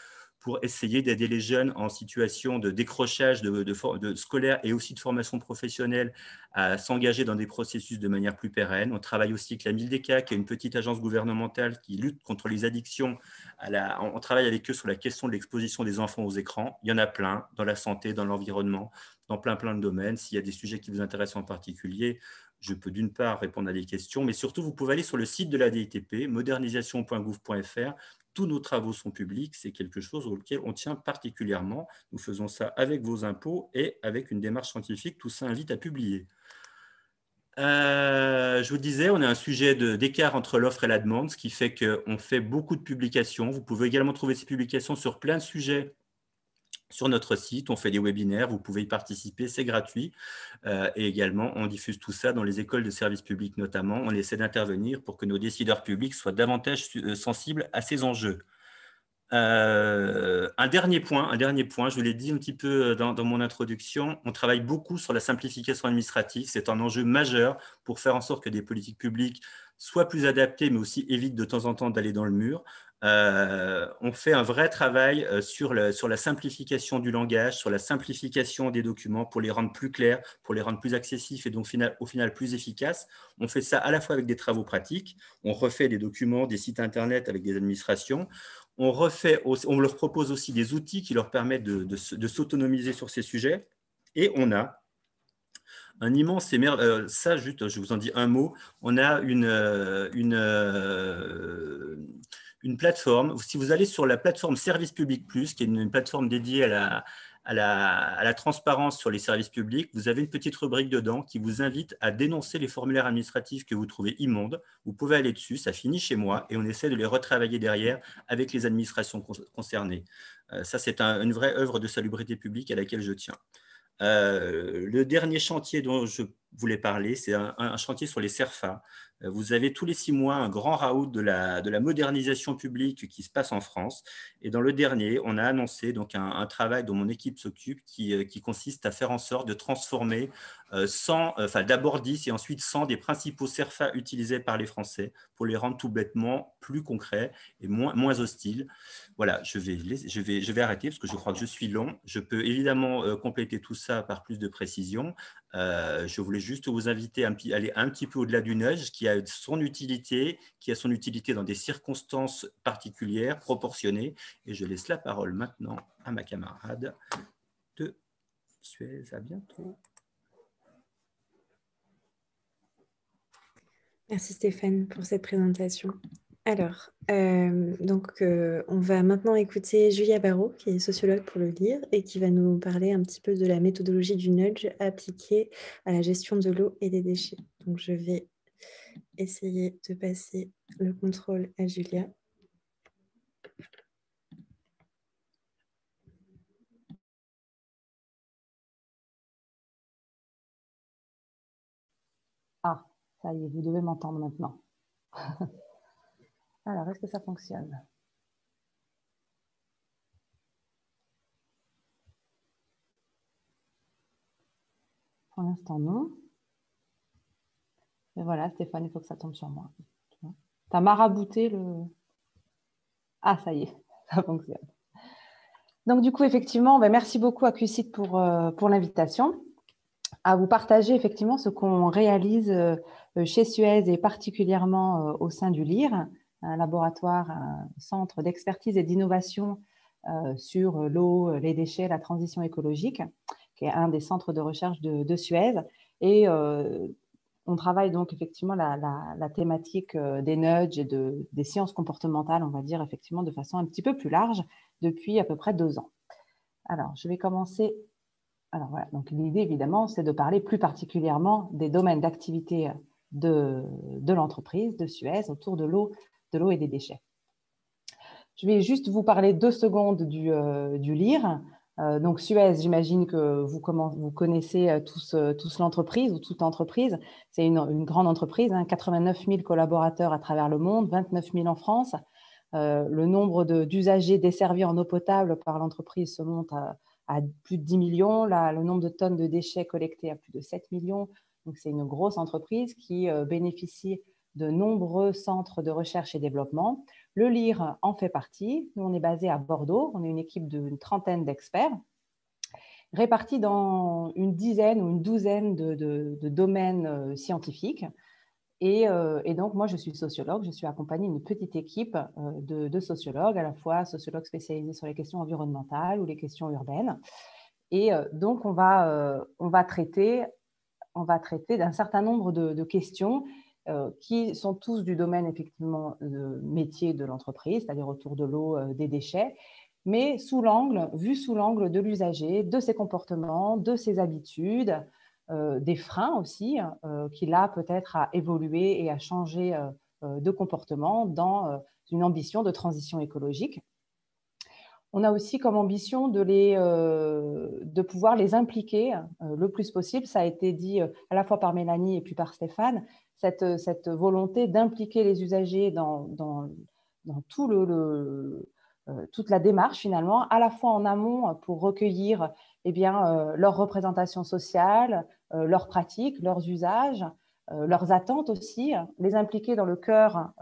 pour essayer d'aider les jeunes en situation de décrochage de scolaire et aussi de formation professionnelle à s'engager dans des processus de manière plus pérenne. On travaille aussi avec la Mildeka, qui est une petite agence gouvernementale qui lutte contre les addictions. On travaille avec eux sur la question de l'exposition des enfants aux écrans. Il y en a plein, dans la santé, dans l'environnement, dans plein de domaines. S'il y a des sujets qui vous intéressent en particulier, je peux d'une part répondre à des questions, mais surtout, vous pouvez aller sur le site de la DITP, modernisation.gouv.fr. Tous nos travaux sont publics, c'est quelque chose auquel on tient particulièrement. Nous faisons ça avec vos impôts et avec une démarche scientifique. Tout ça invite à publier. Je vous disais, on a un sujet d'écart entre l'offre et la demande, ce qui fait qu'on fait beaucoup de publications. Vous pouvez également trouver ces publications sur plein de sujets sur notre site. On fait des webinaires, vous pouvez y participer, c'est gratuit. Et également, on diffuse tout ça dans les écoles de services publics notamment. On essaie d'intervenir pour que nos décideurs publics soient davantage sensibles à ces enjeux. Un dernier point, je vous l'ai dit un petit peu dans mon introduction, on travaille beaucoup sur la simplification administrative. C'est un enjeu majeur pour faire en sorte que des politiques publiques soient plus adaptées, mais aussi évitent de temps en temps d'aller dans le mur. On fait un vrai travail sur la simplification du langage, sur la simplification des documents pour les rendre plus clairs, pour les rendre plus accessibles et donc au final plus efficaces. On fait ça à la fois avec des travaux pratiques, on refait des documents, des sites internet avec des administrations. on leur propose aussi des outils qui leur permettent de s'autonomiser sur ces sujets. Et on a un immense ça, juste, je vous en dis un mot. On a une plateforme. Si vous allez sur la plateforme Service Public Plus, qui est une plateforme dédiée à la transparence sur les services publics, vous avez une petite rubrique dedans qui vous invite à dénoncer les formulaires administratifs que vous trouvez immondes. Vous pouvez aller dessus, ça finit chez moi, et on essaie de les retravailler derrière avec les administrations concernées. Ça, c'est une vraie œuvre de salubrité publique à laquelle je tiens. Le dernier chantier dont je voulais parler, c'est un chantier sur les CERFA. Vous avez tous les 6 mois un grand raout de la modernisation publique qui se passe en France. Et dans le dernier, on a annoncé donc un travail dont mon équipe s'occupe qui consiste à faire en sorte de transformer d'abord 10 et ensuite 100 des principaux CERFA utilisés par les Français pour les rendre tout bêtement plus concrets et moins hostiles. Voilà, je vais arrêter parce que je crois que je suis long. Je peux évidemment compléter tout ça par plus de précision. Je voulais juste vous inviter à aller un petit peu au-delà du nudge qui a son utilité dans des circonstances particulières, proportionnées. Et je laisse la parole maintenant à ma camarade de Suez. À bientôt. Merci Stéphane pour cette présentation. Alors, on va maintenant écouter Julia Barrault, qui est sociologue pour le lire et qui va nous parler un petit peu de la méthodologie du nudge appliquée à la gestion de l'eau et des déchets. Donc, je vais essayer de passer le contrôle à Julia. Ah, ça y est, vous devez m'entendre maintenant. Alors, est-ce que ça fonctionne? Pour l'instant, non. Mais voilà, Stéphane, il faut que ça tombe sur moi. Tu as marabouté le... Ah, ça y est, ça fonctionne. Donc, du coup, effectivement, merci beaucoup à QCIT pour l'invitation à vous partager effectivement ce qu'on réalise chez Suez et particulièrement au sein du LIR, un laboratoire, un centre d'expertise et d'innovation sur l'eau, les déchets, la transition écologique, qui est un des centres de recherche de Suez. Et on travaille donc effectivement la thématique des nudges et des sciences comportementales, on va dire effectivement de façon un petit peu plus large depuis à peu près 2 ans. Alors, je vais commencer. Alors voilà, donc l'idée évidemment, c'est de parler plus particulièrement des domaines d'activité de l'entreprise, de Suez, autour de l'eau et des déchets. Je vais juste vous parler 2 secondes du LIR. Donc Suez, j'imagine que vous connaissez tous l'entreprise ou toute entreprise. C'est une grande entreprise, 89 000 collaborateurs à travers le monde, 29 000 en France. Le nombre d'usagers desservis en eau potable par l'entreprise se monte à plus de 10 millions. Le nombre de tonnes de déchets collectés à plus de 7 millions. Donc, c'est une grosse entreprise qui bénéficie de nombreux centres de recherche et développement. Le LIR en fait partie. Nous, on est basé à Bordeaux. On est une équipe d'une trentaine d'experts répartis dans une dizaine ou une douzaine de domaines scientifiques. Et donc, moi, je suis sociologue. Je suis accompagnée d'une petite équipe de sociologues, à la fois sociologues spécialisés sur les questions environnementales ou les questions urbaines. Et donc, on va traiter d'un certain nombre de questions qui sont tous du domaine, effectivement, de métier de l'entreprise, c'est-à-dire autour de l'eau, des déchets, mais vu sous l'angle de l'usager, de ses comportements, de ses habitudes, des freins aussi, qu'il a peut-être à évoluer et à changer de comportement dans une ambition de transition écologique. On a aussi comme ambition de pouvoir les impliquer le plus possible. Ça a été dit à la fois par Mélanie et puis par Stéphane, cette volonté d'impliquer les usagers dans toute la démarche finalement, à la fois en amont pour recueillir leur représentation sociale, leurs pratiques, leurs usages, leurs attentes aussi, les impliquer dans le cœur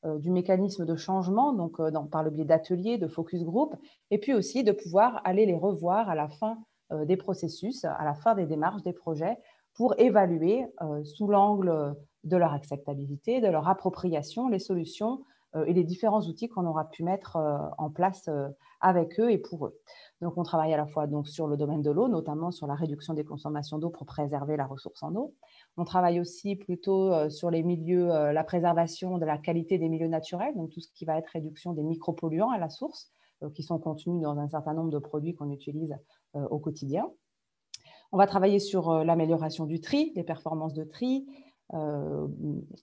du mécanisme de changement, donc par le biais d'ateliers, de focus group, et puis aussi de pouvoir aller les revoir à la fin des processus, à la fin des démarches, des projets, pour évaluer sous l'angle de leur acceptabilité, de leur appropriation, les solutions et les différents outils qu'on aura pu mettre en place avec eux et pour eux. Donc, on travaille à la fois donc, sur le domaine de l'eau, notamment sur la réduction des consommations d'eau pour préserver la ressource en eau. On travaille aussi plutôt sur les milieux, la préservation de la qualité des milieux naturels, donc tout ce qui va être réduction des micropolluants à la source, qui sont contenus dans un certain nombre de produits qu'on utilise au quotidien. On va travailler sur l'amélioration du tri, des performances de tri,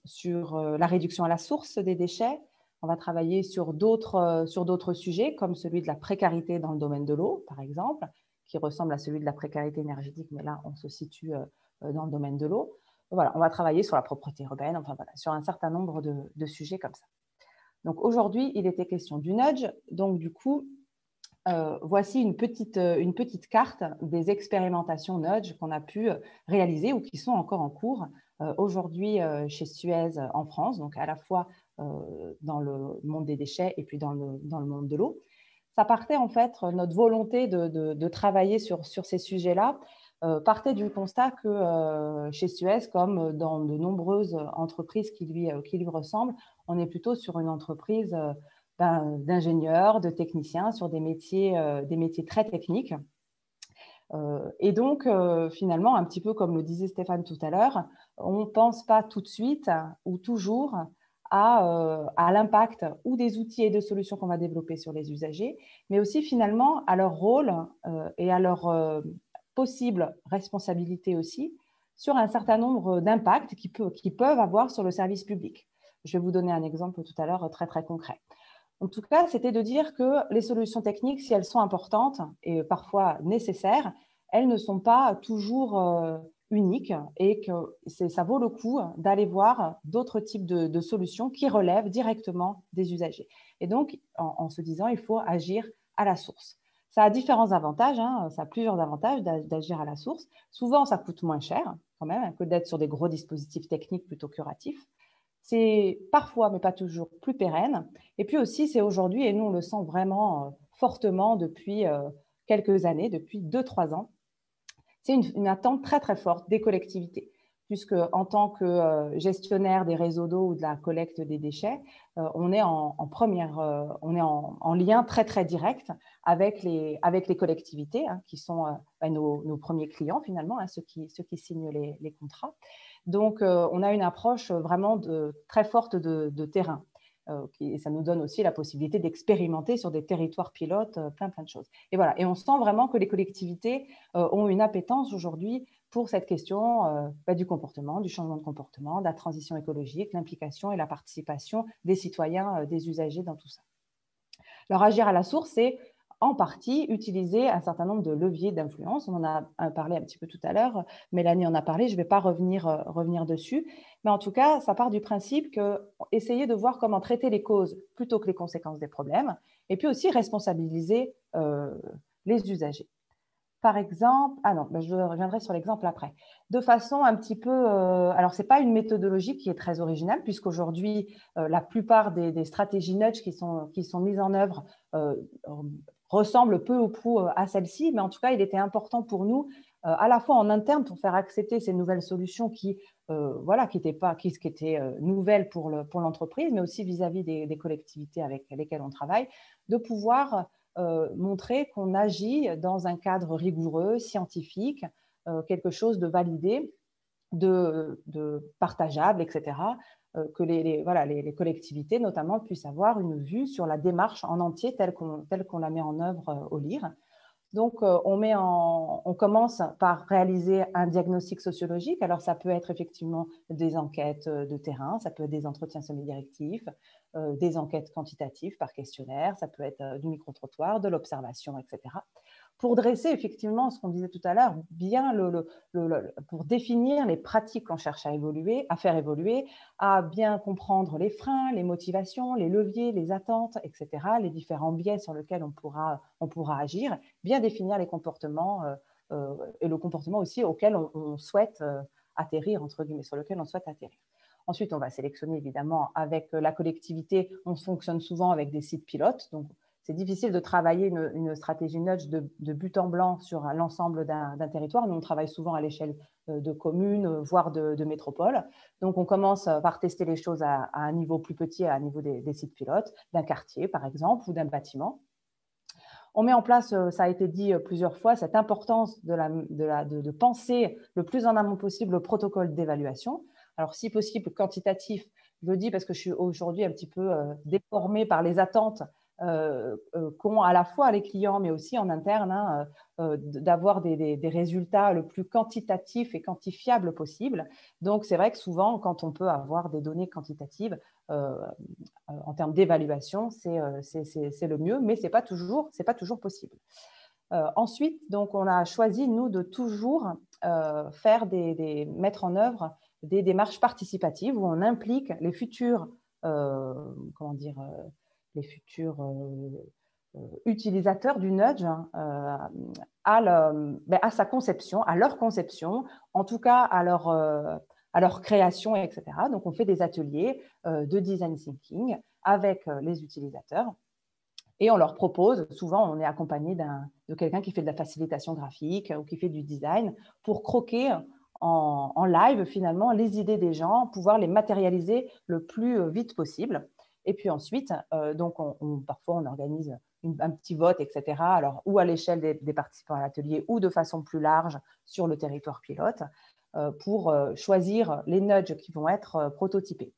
sur la réduction à la source des déchets. On va travailler sur d'autres sujets, comme celui de la précarité dans le domaine de l'eau, par exemple, qui ressemble à celui de la précarité énergétique, mais là, on se situe dans le domaine de l'eau. Voilà, on va travailler sur la propreté urbaine, enfin voilà, sur un certain nombre de sujets comme ça. Donc aujourd'hui, il était question du nudge. Donc du coup, voici une petite carte des expérimentations nudge qu'on a pu réaliser ou qui sont encore en cours aujourd'hui chez Suez en France, donc à la fois dans le monde des déchets et puis dans le monde de l'eau. Ça partait en fait, notre volonté de travailler sur ces sujets-là partait du constat que chez Suez, comme dans de nombreuses entreprises qui lui ressemblent, on est plutôt sur une entreprise d'ingénieurs, de techniciens, sur des métiers très techniques. Et donc, finalement, un petit peu comme le disait Stéphane tout à l'heure, on ne pense pas tout de suite ou toujours à l'impact ou des outils et de solutions qu'on va développer sur les usagers, mais aussi finalement à leur rôle et à leur possible responsabilité aussi sur un certain nombre d'impacts qu'ils peuvent avoir sur le service public. Je vais vous donner un exemple tout à l'heure très, très concret. En tout cas, c'était de dire que les solutions techniques, si elles sont importantes et parfois nécessaires, elles ne sont pas toujours uniques et que ça vaut le coup d'aller voir d'autres types de solutions qui relèvent directement des usagers. Et donc, en se disant, il faut agir à la source. Ça a différents avantages, ça a plusieurs avantages d'agir à la source. Souvent, ça coûte moins cher quand même que d'être sur des gros dispositifs techniques plutôt curatifs. C'est parfois, mais pas toujours, plus pérenne. Et puis aussi, c'est aujourd'hui, et nous on le sent vraiment fortement depuis quelques années, depuis 2-3 ans, c'est une attente très très forte des collectivités. Puisque en tant que gestionnaire des réseaux d'eau ou de la collecte des déchets, on est on est en lien très très direct avec les collectivités, qui sont nos premiers clients finalement, ceux qui signent les contrats. Donc, on a une approche vraiment très forte de terrain. Et ça nous donne aussi la possibilité d'expérimenter sur des territoires pilotes plein de choses. Et voilà. Et on sent vraiment que les collectivités ont une appétence aujourd'hui pour cette question du comportement, du changement de comportement, de la transition écologique, l'implication et la participation des citoyens, des usagers dans tout ça. Alors, agir à la source, c'est en partie utiliser un certain nombre de leviers d'influence. On en a parlé un petit peu tout à l'heure, Mélanie en a parlé, je ne vais pas revenir dessus, mais en tout cas, ça part du principe qu'essayer de voir comment traiter les causes plutôt que les conséquences des problèmes, et puis aussi responsabiliser les usagers. Par exemple, je reviendrai sur l'exemple après. De façon un petit peu, alors ce n'est pas une méthodologie qui est très originale, puisqu'aujourd'hui, la plupart des stratégies nudge qui sont mises en œuvre ressemblent peu ou prou à celle-ci, mais en tout cas, il était important pour nous, à la fois en interne, pour faire accepter ces nouvelles solutions qui étaient nouvelles pour l'entreprise, mais aussi vis-à-vis des collectivités avec lesquelles on travaille, de pouvoir montrer qu'on agit dans un cadre rigoureux, scientifique, quelque chose de validé, de partageable, etc., que les collectivités, notamment, puissent avoir une vue sur la démarche en entier telle qu'on la met en œuvre au LIR. Donc, on commence par réaliser un diagnostic sociologique. Alors, ça peut être effectivement des enquêtes de terrain, ça peut être des entretiens semi-directifs, des enquêtes quantitatives par questionnaire, ça peut être du micro-trottoir, de l'observation, etc. Pour dresser effectivement ce qu'on disait tout à l'heure, bien pour définir les pratiques qu'on cherche à faire évoluer, à bien comprendre les freins, les motivations, les leviers, les attentes, etc., les différents biais sur lesquels on pourra agir, bien définir les comportements et le comportement aussi auquel on souhaite atterrir, entre guillemets, sur lequel on souhaite atterrir. Ensuite, on va sélectionner évidemment avec la collectivité, on fonctionne souvent avec des sites pilotes, donc c'est difficile de travailler une stratégie nudge de but en blanc sur l'ensemble d'un territoire. Nous, on travaille souvent à l'échelle de communes, voire de métropoles. Donc, on commence par tester les choses à un niveau plus petit, à un niveau des sites pilotes, d'un quartier, par exemple, ou d'un bâtiment. On met en place, ça a été dit plusieurs fois, cette importance de penser le plus en amont possible le protocole d'évaluation. Alors, si possible, quantitatif, je le dis parce que je suis aujourd'hui un petit peu déformée par les attentes qu'ont à la fois les clients, mais aussi en interne, hein, d'avoir des résultats le plus quantitatifs et quantifiables possible. Donc, c'est vrai que souvent, quand on peut avoir des données quantitatives en termes d'évaluation, c'est le mieux, mais ce n'est pas toujours possible. Ensuite, donc, on a choisi, nous, de toujours mettre en œuvre des démarches participatives où on implique les futurs, utilisateurs du nudge à sa conception, à leur conception, en tout cas à leur création, etc. Donc, on fait des ateliers de design thinking avec les utilisateurs et on leur propose, souvent on est accompagné de quelqu'un qui fait de la facilitation graphique ou qui fait du design pour croquer en live finalement les idées des gens, pouvoir les matérialiser le plus vite possible. Et puis ensuite, donc parfois on organise un petit vote, etc. Alors, ou à l'échelle des participants à l'atelier ou de façon plus large sur le territoire pilote pour choisir les nudges qui vont être prototypés.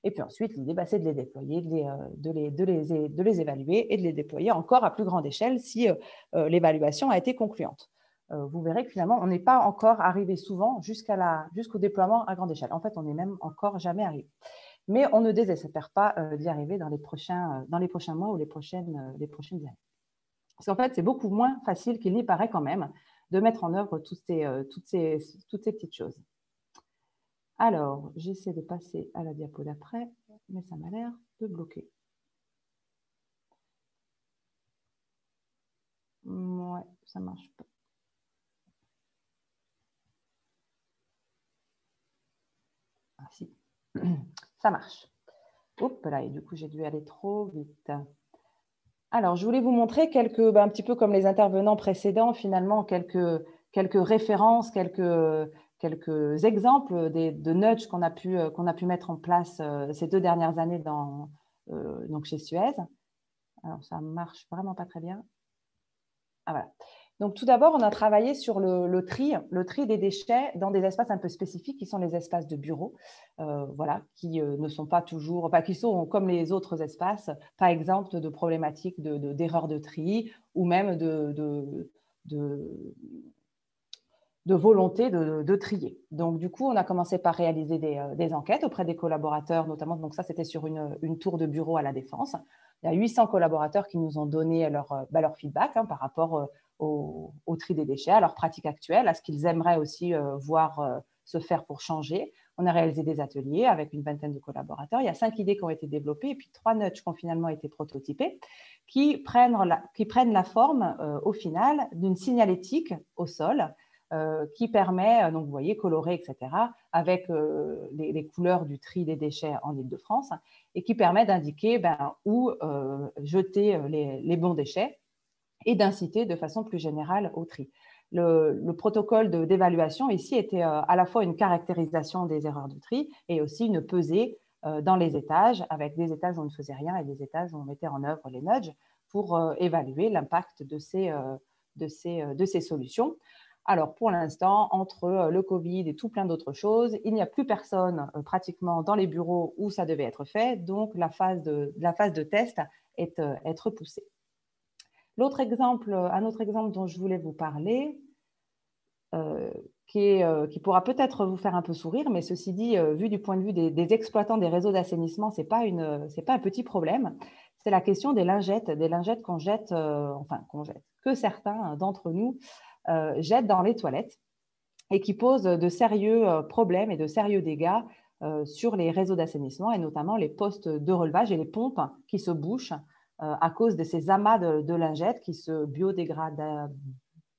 Et puis ensuite, l'idée, c'est de les déployer, de les évaluer et de les déployer encore à plus grande échelle si l'évaluation a été concluante. Vous verrez que finalement, on n'est pas encore arrivé souvent jusqu'au déploiement à grande échelle. En fait, on n'est même encore jamais arrivé. Mais on ne désespère pas d'y arriver dans les prochains mois ou les prochaines années. Parce qu'en fait, c'est beaucoup moins facile qu'il n'y paraît quand même de mettre en œuvre toutes ces petites choses. Alors, j'essaie de passer à la diapo d'après, mais ça m'a l'air de bloquer. Ouais, ça ne marche pas. Ah si, ça marche. Oups, là, et du coup, j'ai dû aller trop vite. Alors, je voulais vous montrer un petit peu comme les intervenants précédents, finalement, quelques références, quelques exemples de nudge qu'on a pu mettre en place ces 2 dernières années donc chez Suez. Alors, ça ne marche vraiment pas très bien. Ah, voilà. Donc, tout d'abord, on a travaillé sur le tri des déchets dans des espaces un peu spécifiques qui sont les espaces de bureau, voilà, qui ne sont pas toujours, qui sont comme les autres espaces, pas exempts de problématiques d'erreurs de tri ou même de volonté de trier. Donc, du coup, on a commencé par réaliser des enquêtes auprès des collaborateurs, notamment, donc ça, c'était sur une tour de bureau à La Défense. Il y a 800 collaborateurs qui nous ont donné leur feedback par rapport au tri des déchets, à leur pratique actuelle, à ce qu'ils aimeraient aussi voir se faire pour changer. On a réalisé des ateliers avec une vingtaine de collaborateurs. Il y a 5 idées qui ont été développées et puis 3 nudges qui ont finalement été prototypés, qui prennent la forme au final d'une signalétique au sol qui permet, donc vous voyez, coloré, etc., avec les couleurs du tri des déchets en Île-de-France et qui permet d'indiquer où jeter les bons déchets et d'inciter de façon plus générale au tri. Le protocole d'évaluation ici était à la fois une caractérisation des erreurs de tri et aussi une pesée dans les étages, avec des étages où on ne faisait rien et des étages où on mettait en œuvre les nudges pour évaluer l'impact de ces solutions. Alors, pour l'instant, entre le Covid et tout plein d'autres choses, il n'y a plus personne pratiquement dans les bureaux où ça devait être fait, donc la phase de test est repoussée. Un autre exemple dont je voulais vous parler, qui pourra peut-être vous faire un peu sourire, mais ceci dit, vu du point de vue des exploitants des réseaux d'assainissement, ce n'est pas un petit problème. C'est la question des lingettes qu'on jette, que certains d'entre nous jettent dans les toilettes et qui posent de sérieux problèmes et de sérieux dégâts sur les réseaux d'assainissement et notamment les postes de relevage et les pompes qui se bouchent à cause de ces amas de lingettes qui se biodégradent, je ne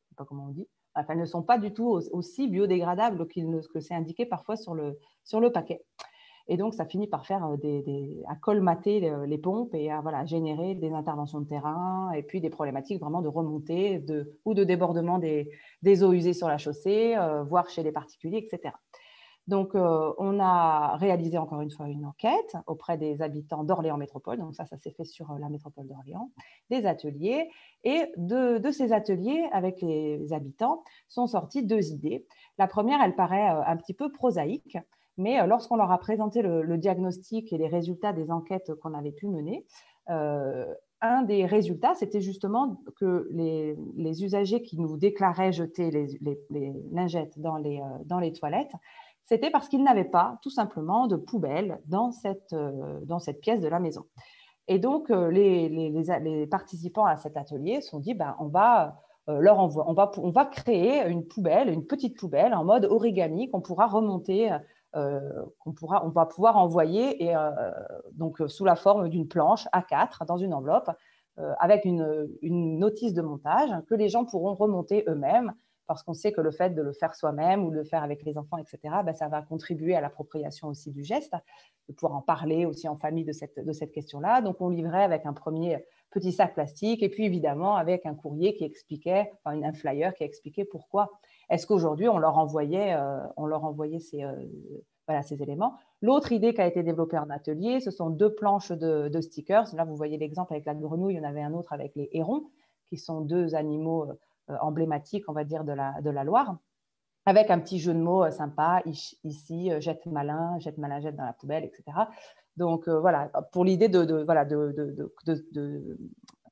sais pas comment on dit, enfin, ne sont pas du tout aussi biodégradables que c'est indiqué parfois sur le paquet. Et donc, ça finit par faire à colmater les pompes et à générer des interventions de terrain et puis des problématiques vraiment de remontée ou de débordement des eaux usées sur la chaussée, voire chez les particuliers, etc. Donc, on a réalisé encore une fois une enquête auprès des habitants d'Orléans Métropole. Donc, ça s'est fait sur la métropole d'Orléans, des ateliers. Et de ces ateliers, avec les habitants, sont sorties 2 idées. La première, elle paraît un petit peu prosaïque, mais lorsqu'on leur a présenté le diagnostic et les résultats des enquêtes qu'on avait pu mener, un des résultats, c'était justement que les usagers qui nous déclaraient jeter les lingettes dans les toilettes, c'était parce qu'ils n'avaient pas tout simplement de poubelle dans cette pièce de la maison. Et donc, les participants à cet atelier se sont dit, on va créer une poubelle, une petite poubelle en mode origami qu'on pourra remonter, on va pouvoir envoyer donc sous la forme d'une planche A4 dans une enveloppe avec une notice de montage que les gens pourront remonter eux-mêmes, parce qu'on sait que le fait de le faire soi-même ou de le faire avec les enfants, etc., ça va contribuer à l'appropriation aussi du geste, de pouvoir en parler aussi en famille de cette question-là. Donc, on livrait avec un premier petit sac plastique et puis évidemment avec un courrier qui expliquait, un flyer qui expliquait pourquoi est-ce qu'aujourd'hui on leur envoyait ces éléments. L'autre idée qui a été développée en atelier, ce sont 2 planches de stickers. Là, vous voyez l'exemple avec la grenouille, il y en avait un autre avec les hérons, qui sont 2 animaux emblématique, on va dire, de la Loire, avec un petit jeu de mots sympa, ici, jette malin, jette dans la poubelle, etc. Donc, pour l'idée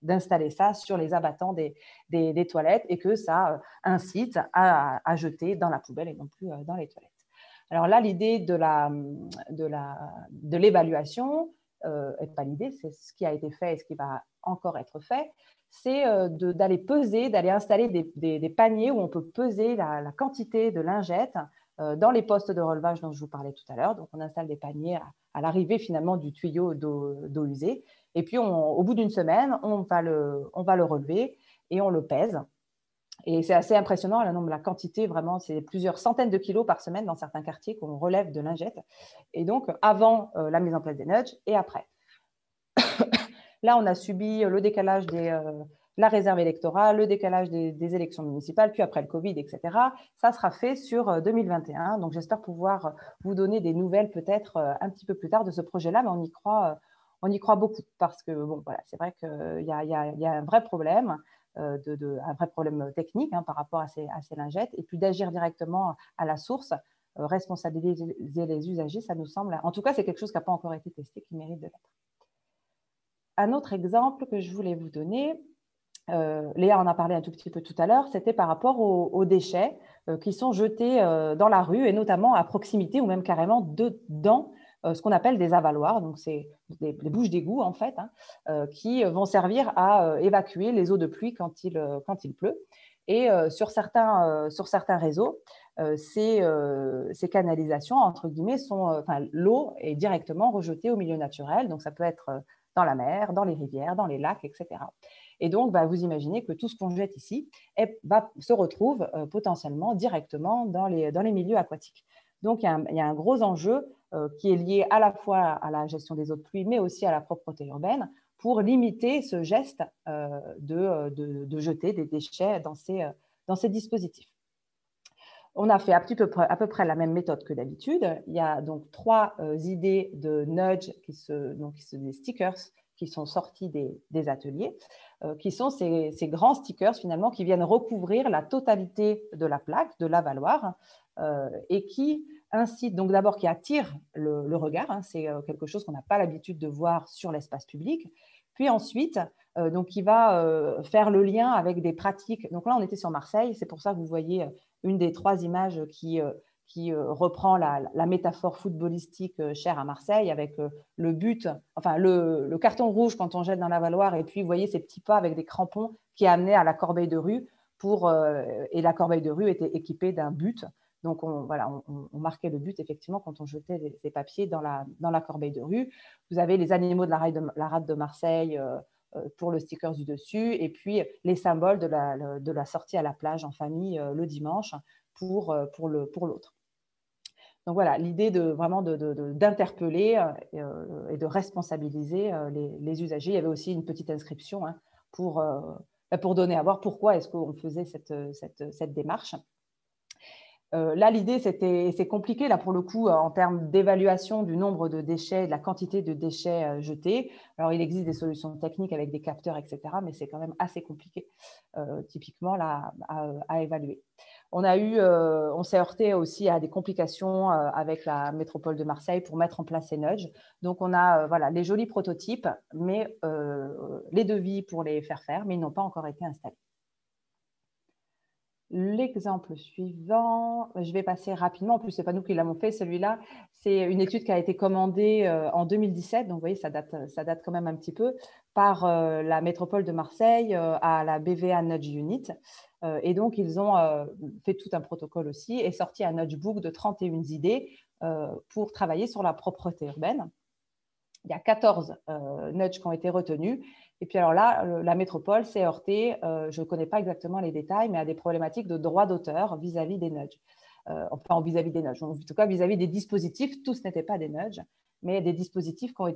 d'installer ça sur les abattants des toilettes et que ça incite à jeter dans la poubelle et non plus dans les toilettes. Alors là, l'idée de l'évaluation, et pas l'idée, c'est ce qui a été fait et ce qui va encore être fait, c'est d'aller peser, d'aller installer des paniers où on peut peser la quantité de lingettes dans les postes de relevage dont je vous parlais tout à l'heure. Donc, on installe des paniers à l'arrivée finalement du tuyau d'eau usée. Et puis, au bout d'une semaine, on va le relever et on le pèse. Et c'est assez impressionnant, la quantité, vraiment, c'est plusieurs centaines de kilos par semaine dans certains quartiers qu'on relève de lingettes. Et donc, avant la mise en place des nudges et après. Là, on a subi le décalage la réserve électorale, le décalage des élections municipales, puis après le Covid, etc. Ça sera fait sur 2021. Donc, j'espère pouvoir vous donner des nouvelles peut-être un petit peu plus tard de ce projet-là, mais on y croit beaucoup parce que, c'est vrai qu'il y a un vrai problème, un vrai problème technique par rapport à ces lingettes, et puis d'agir directement à la source, responsabiliser les usagers, ça nous semble, en tout cas, c'est quelque chose qui n'a pas encore été testé, qui mérite de l'être. Un autre exemple que je voulais vous donner, Léa en a parlé un tout petit peu tout à l'heure, c'était par rapport aux déchets qui sont jetés dans la rue et notamment à proximité ou même carrément dans ce qu'on appelle des avaloirs. Donc, c'est des bouches d'égout en fait, qui vont servir à évacuer les eaux de pluie quand il pleut. Et sur certains réseaux, ces canalisations, entre guillemets, l'eau est directement rejetée au milieu naturel. Donc, ça peut être dans la mer, dans les rivières, dans les lacs, etc. Et donc, vous imaginez que tout ce qu'on jette ici se retrouve potentiellement directement dans les milieux aquatiques. Donc, il y a un gros enjeu qui est lié à la fois à la gestion des eaux de pluie, mais aussi à la propreté urbaine, pour limiter ce geste de jeter des déchets dans ces dispositifs. On a fait à peu près la même méthode que d'habitude. Il y a donc 3 idées de nudge, des stickers qui sont sortis des ateliers, qui sont ces grands stickers finalement qui viennent recouvrir la totalité de la plaque, de l'avaloir, et qui incitent, donc d'abord qui attirent le regard, c'est quelque chose qu'on n'a pas l'habitude de voir sur l'espace public, puis ensuite, qui va faire le lien avec des pratiques. Donc là, on était sur Marseille, c'est pour ça que vous voyez une des 3 images qui reprend la métaphore footballistique chère à Marseille avec le but, le carton rouge quand on jette dans l'avaloir, et puis vous voyez ces petits pas avec des crampons qui amenaient à la corbeille de rue, et la corbeille de rue était équipée d'un but. Donc, on marquait le but, effectivement, quand on jetait ces papiers dans la corbeille de rue. Vous avez les animaux de la rade de Marseille pour le sticker du dessus, et puis les symboles de la sortie à la plage en famille le dimanche pour l'autre. Donc voilà, l'idée vraiment d'interpeller et de responsabiliser les usagers. Il y avait aussi une petite inscription pour donner à voir pourquoi est-ce qu'on faisait cette démarche. Là, l'idée, c'est compliqué, là, pour le coup, en termes d'évaluation du nombre de déchets, de la quantité de déchets jetés. Alors, il existe des solutions techniques avec des capteurs, etc., mais c'est quand même assez compliqué, typiquement, là, à évaluer. On s'est heurté aussi à des complications avec la métropole de Marseille pour mettre en place ces nudges. Donc, on a voilà, les jolis prototypes, mais les devis pour les faire, mais ils n'ont pas encore été installés. L'exemple suivant, je vais passer rapidement. En plus, ce n'est pas nous qui l'avons fait, celui-là. C'est une étude qui a été commandée en 2017. Donc, vous voyez, ça date quand même un petit peu, par la métropole de Marseille à la BVA Nudge Unit. Et donc, ils ont fait tout un protocole aussi et sorti un nudge book de 31 idées pour travailler sur la propreté urbaine. Il y a 14 nudges qui ont été retenus. Et puis alors là, la métropole s'est heurtée, je ne connais pas exactement les détails, mais à des problématiques de droit d'auteur vis-à-vis des nudges. Enfin, vis-à-vis des nudges, en tout cas vis-à-vis des dispositifs. Tous n'étaient pas des nudges, mais des dispositifs qui ont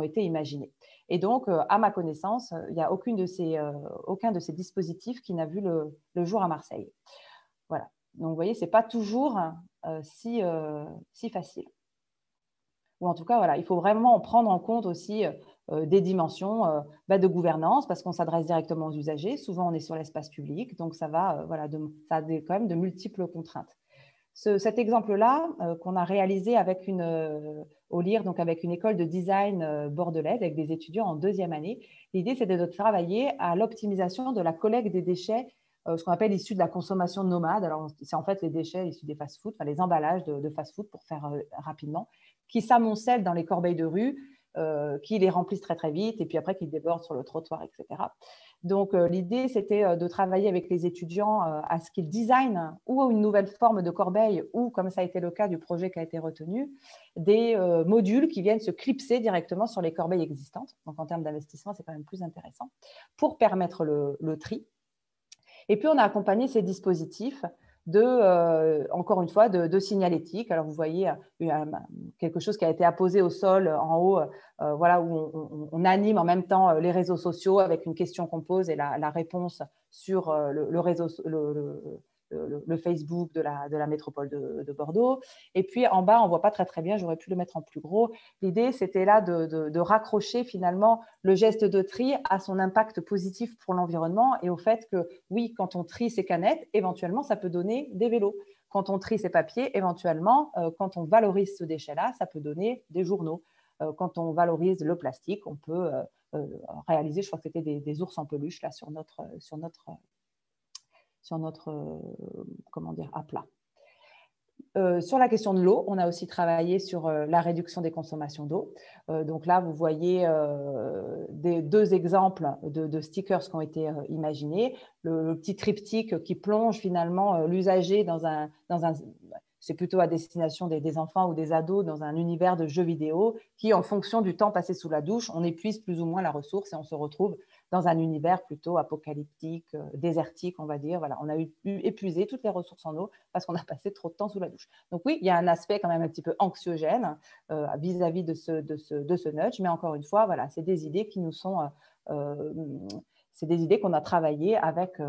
été imaginés. Et donc, à ma connaissance, il n'y a aucun de ces dispositifs qui n'a vu le jour à Marseille. Voilà. Donc, vous voyez, ce n'est pas toujours si facile. Ou en tout cas, voilà, il faut vraiment prendre en compte aussi des dimensions de gouvernance parce qu'on s'adresse directement aux usagers. Souvent, on est sur l'espace public, donc ça a quand même de multiples contraintes. Cet exemple-là, qu'on a réalisé avec au LIR, donc avec une école de design bordelaise, avec des étudiants en 2e année, l'idée, c'était de travailler à l'optimisation de la collecte des déchets, ce qu'on appelle issus de la consommation nomade. Alors, c'est en fait les déchets issus des fast-food, enfin, les emballages de fast-food, pour faire rapidement, qui s'amoncellent dans les corbeilles de rue, qui les remplissent très, très vite, et puis après, qui débordent sur le trottoir, etc. Donc, l'idée, c'était de travailler avec les étudiants à ce qu'ils designent ou une nouvelle forme de corbeille, ou, comme ça a été le cas du projet qui a été retenu, des modules qui viennent se clipser directement sur les corbeilles existantes. Donc, en termes d'investissement, c'est quand même plus intéressant, pour permettre le tri. Et puis, on a accompagné ces dispositifs encore une fois, de signalétique. Alors, vous voyez quelque chose qui a été apposé au sol en haut, voilà, où on anime en même temps les réseaux sociaux avec une question qu'on pose et la réponse sur le Facebook de la métropole de Bordeaux. Et puis, en bas, on ne voit pas très, très bien, j'aurais pu le mettre en plus gros. L'idée, c'était là de raccrocher finalement le geste de tri à son impact positif pour l'environnement et au fait que, oui, quand on trie ses canettes, éventuellement, ça peut donner des vélos. Quand on trie ses papiers, éventuellement, quand on valorise ce déchet-là, ça peut donner des journaux. Quand on valorise le plastique, on peut réaliser, je crois que c'était des ours en peluche là, sur notre comment dire, à plat. Sur la question de l'eau, on a aussi travaillé sur la réduction des consommations d'eau. Donc là, vous voyez deux exemples de stickers qui ont été imaginés. Le petit triptyque qui plonge finalement l'usager dans un c'est plutôt à destination des enfants ou des ados dans un univers de jeux vidéo qui, en fonction du temps passé sous la douche, on épuise plus ou moins la ressource et on se retrouve dans un univers plutôt apocalyptique, désertique, on va dire. Voilà, on a épuisé toutes les ressources en eau parce qu'on a passé trop de temps sous la douche. Donc oui, il y a un aspect quand même un petit peu anxiogène vis-à-vis de ce nudge, mais encore une fois, voilà, c'est des idées qui nous sont, c'est des idées qu'on a travaillées avec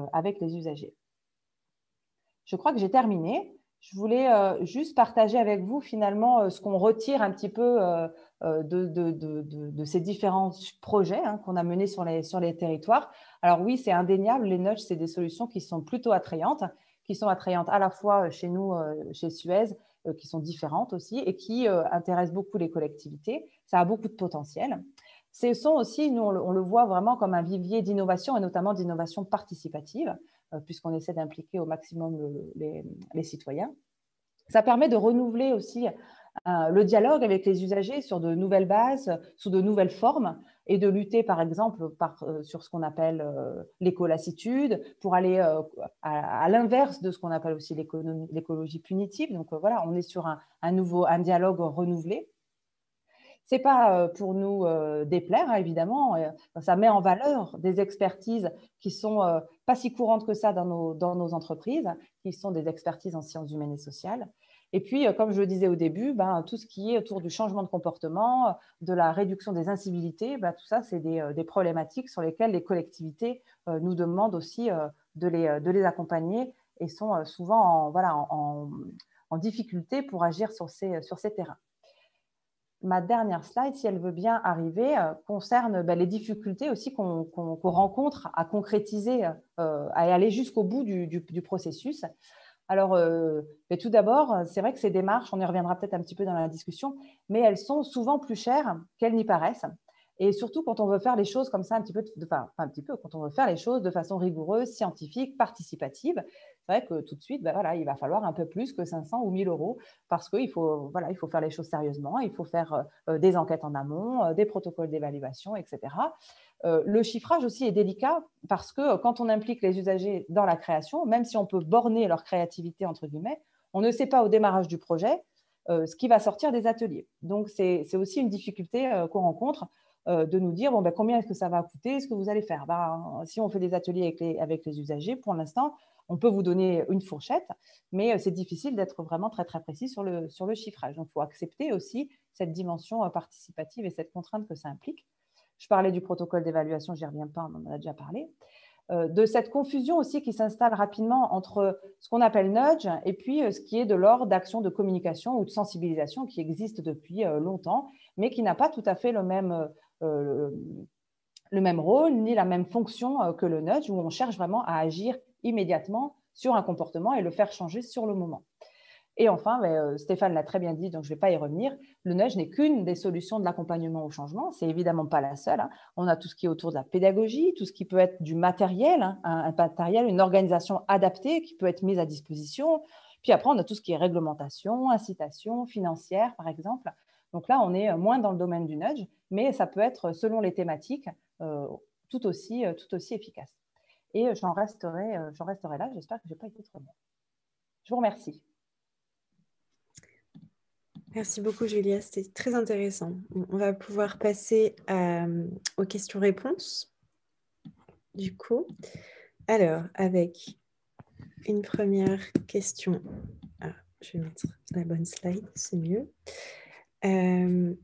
les usagers. Je crois que j'ai terminé. Je voulais juste partager avec vous finalement ce qu'on retire un petit peu de ces différents projets qu'on a menés sur les territoires. Alors oui, c'est indéniable, les nudges, c'est des solutions qui sont plutôt attrayantes à la fois chez nous, chez Suez, qui sont différentes aussi et qui intéressent beaucoup les collectivités. Ça a beaucoup de potentiel. Ce sont aussi, nous, on le voit vraiment comme un vivier d'innovation et notamment d'innovation participative, puisqu'on essaie d'impliquer au maximum les citoyens. Ça permet de renouveler aussi le dialogue avec les usagers sur de nouvelles bases, sous de nouvelles formes, et de lutter, par exemple, sur ce qu'on appelle l'écolassitude, pour aller à l'inverse de ce qu'on appelle aussi l'écologie punitive. Donc voilà, on est sur un dialogue renouvelé. Ce n'est pas pour nous déplaire, hein, évidemment. Ça met en valeur des expertises qui ne sont pas si courantes que ça dans nos entreprises, qui sont des expertises en sciences humaines et sociales. Et puis, comme je le disais au début, tout ce qui est autour du changement de comportement, de la réduction des incivilités, tout ça, c'est des problématiques sur lesquelles les collectivités nous demandent aussi de les accompagner et sont souvent en difficulté pour agir sur ces terrains. Ma dernière slide, si elle veut bien arriver, concerne les difficultés aussi qu'on rencontre à concrétiser, à aller jusqu'au bout du processus. Alors, tout d'abord, c'est vrai que ces démarches, on y reviendra peut-être un petit peu dans la discussion, mais elles sont souvent plus chères qu'elles n'y paraissent. Et surtout quand on veut faire les choses comme ça, quand on veut faire les choses de façon rigoureuse, scientifique, participative, c'est vrai que tout de suite, il va falloir un peu plus que 500 ou 1000 euros parce qu'il faut faire les choses sérieusement, il faut faire des enquêtes en amont, des protocoles d'évaluation, etc. Le chiffrage aussi est délicat parce que quand on implique les usagers dans la création, même si on peut borner leur créativité, entre guillemets, on ne sait pas au démarrage du projet ce qui va sortir des ateliers. Donc, c'est aussi une difficulté qu'on rencontre de nous dire combien est-ce que ça va coûter, ce que vous allez faire. Si on fait des ateliers avec les usagers, pour l'instant, on peut vous donner une fourchette, mais c'est difficile d'être vraiment très, très précis sur le chiffrage. Donc, il faut accepter aussi cette dimension participative et cette contrainte que ça implique. Je parlais du protocole d'évaluation, je n'y reviens pas, on en a déjà parlé. De cette confusion aussi qui s'installe rapidement entre ce qu'on appelle nudge et puis ce qui est de l'ordre d'action de communication ou de sensibilisation qui existe depuis longtemps, mais qui n'a pas tout à fait le même rôle ni la même fonction que le nudge, où on cherche vraiment à agir immédiatement sur un comportement et le faire changer sur le moment. Et enfin, Stéphane l'a très bien dit, donc je ne vais pas y revenir, le nudge n'est qu'une des solutions de l'accompagnement au changement, c'est évidemment pas la seule. On a tout ce qui est autour de la pédagogie, tout ce qui peut être du matériel, un matériel, une organisation adaptée qui peut être mise à disposition. Puis après, on a tout ce qui est réglementation, incitation financière, par exemple. Donc là, on est moins dans le domaine du nudge, mais ça peut être, selon les thématiques, tout aussi efficace. Et j'en resterai là, j'espère que je n'ai pas été trop long. Je vous remercie. Merci beaucoup, Julia. C'était très intéressant. On va pouvoir passer aux questions-réponses. Du coup, alors, avec une première question. Ah, je vais mettre la bonne slide, c'est mieux. Une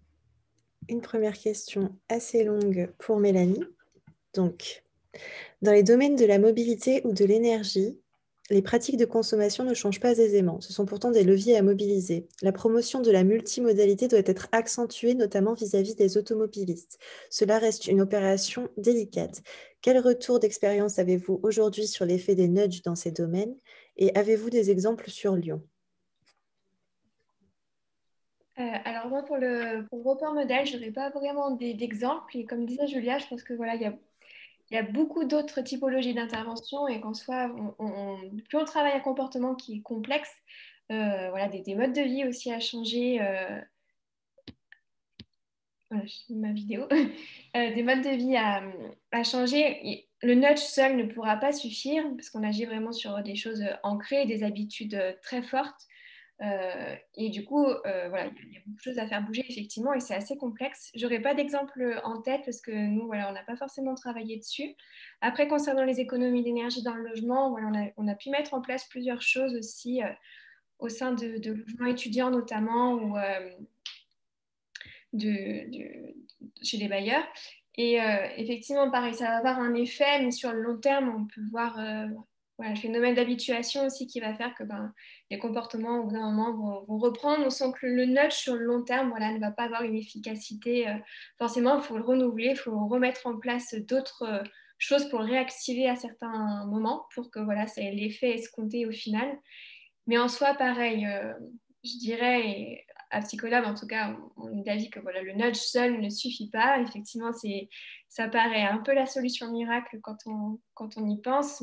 première question assez longue pour Mélanie. Donc, dans les domaines de la mobilité ou de l'énergie, les pratiques de consommation ne changent pas aisément. Ce sont pourtant des leviers à mobiliser. La promotion de la multimodalité doit être accentuée, notamment vis-à-vis des automobilistes. Cela reste une opération délicate. Quel retour d'expérience avez-vous aujourd'hui sur l'effet des nudges dans ces domaines? Et avez-vous des exemples sur Lyon? Alors moi, pour le report modèle, je n'aurais pas vraiment d'exemples. Et comme disait Julia, je pense que voilà, il y a beaucoup d'autres typologies d'intervention et qu'en soi, plus on travaille un comportement qui est complexe, voilà, des modes de vie aussi à changer. Voilà, j'ai ma vidéo. Des modes de vie à changer. Et le nudge seul ne pourra pas suffire parce qu'on agit vraiment sur des choses ancrées, des habitudes très fortes. Et du coup, voilà, il y a beaucoup de choses à faire bouger, effectivement, et c'est assez complexe. Je n'aurais pas d'exemple en tête parce que nous, voilà, on n'a pas forcément travaillé dessus. Après, concernant les économies d'énergie dans le logement, voilà, on a pu mettre en place plusieurs choses aussi au sein de logements étudiants notamment ou chez les bailleurs. Et effectivement, pareil, ça va avoir un effet, mais sur le long terme, on peut voir voilà, le phénomène d'habituation aussi qui va faire que les comportements au bout d'un moment vont reprendre. On sent que le nudge sur le long terme voilà, ne va pas avoir une efficacité. Forcément, il faut le renouveler, il faut remettre en place d'autres choses pour le réactiver à certains moments pour que voilà, c'est l'effet escompté au final. Mais en soi, pareil, je dirais, et à Psycholab, en tout cas, on est d'avis que voilà, le nudge seul ne suffit pas. Effectivement, ça paraît un peu la solution miracle quand on y pense,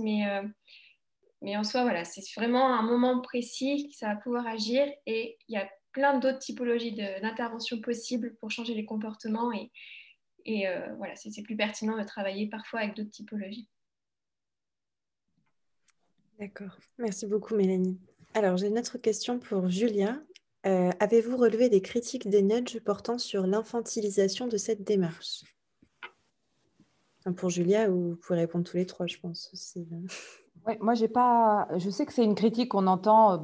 mais en soi, voilà, c'est vraiment un moment précis que ça va pouvoir agir et il y a plein d'autres typologies d'interventions possibles pour changer les comportements et voilà, c'est plus pertinent de travailler parfois avec d'autres typologies. D'accord. Merci beaucoup, Mélanie. Alors, j'ai une autre question pour Julia. Avez-vous relevé des critiques des nudges portant sur l'infantilisation de cette démarche? Pour Julia, vous pouvez répondre tous les trois, je pense aussi. Ouais, moi, j'ai pas. Je sais que c'est une critique qu'on entend,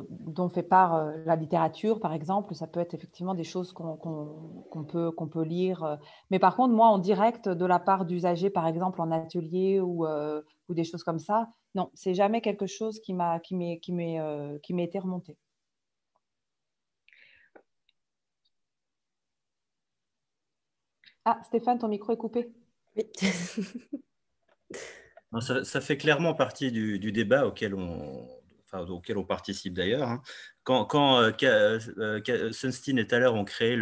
dont fait part la littérature, par exemple. Ça peut être effectivement des choses qu'on peut lire. Mais par contre, moi, en direct, de la part d'usagers, par exemple, en atelier ou des choses comme ça, non, c'est jamais quelque chose qui m'est été remonté. Ah, Stéphane, ton micro est coupé. Oui. Non, ça fait clairement partie du débat auquel on participe d'ailleurs, hein. Quand Sunstein et Thaler ont créé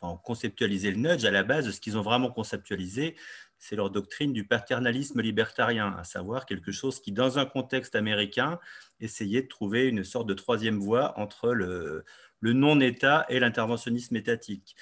ont conceptualisé le nudge, à la base, ce qu'ils ont vraiment conceptualisé, c'est leur doctrine du paternalisme libertarien, à savoir quelque chose qui, dans un contexte américain, essayait de trouver une sorte de troisième voie entre le non-État et l'interventionnisme étatique.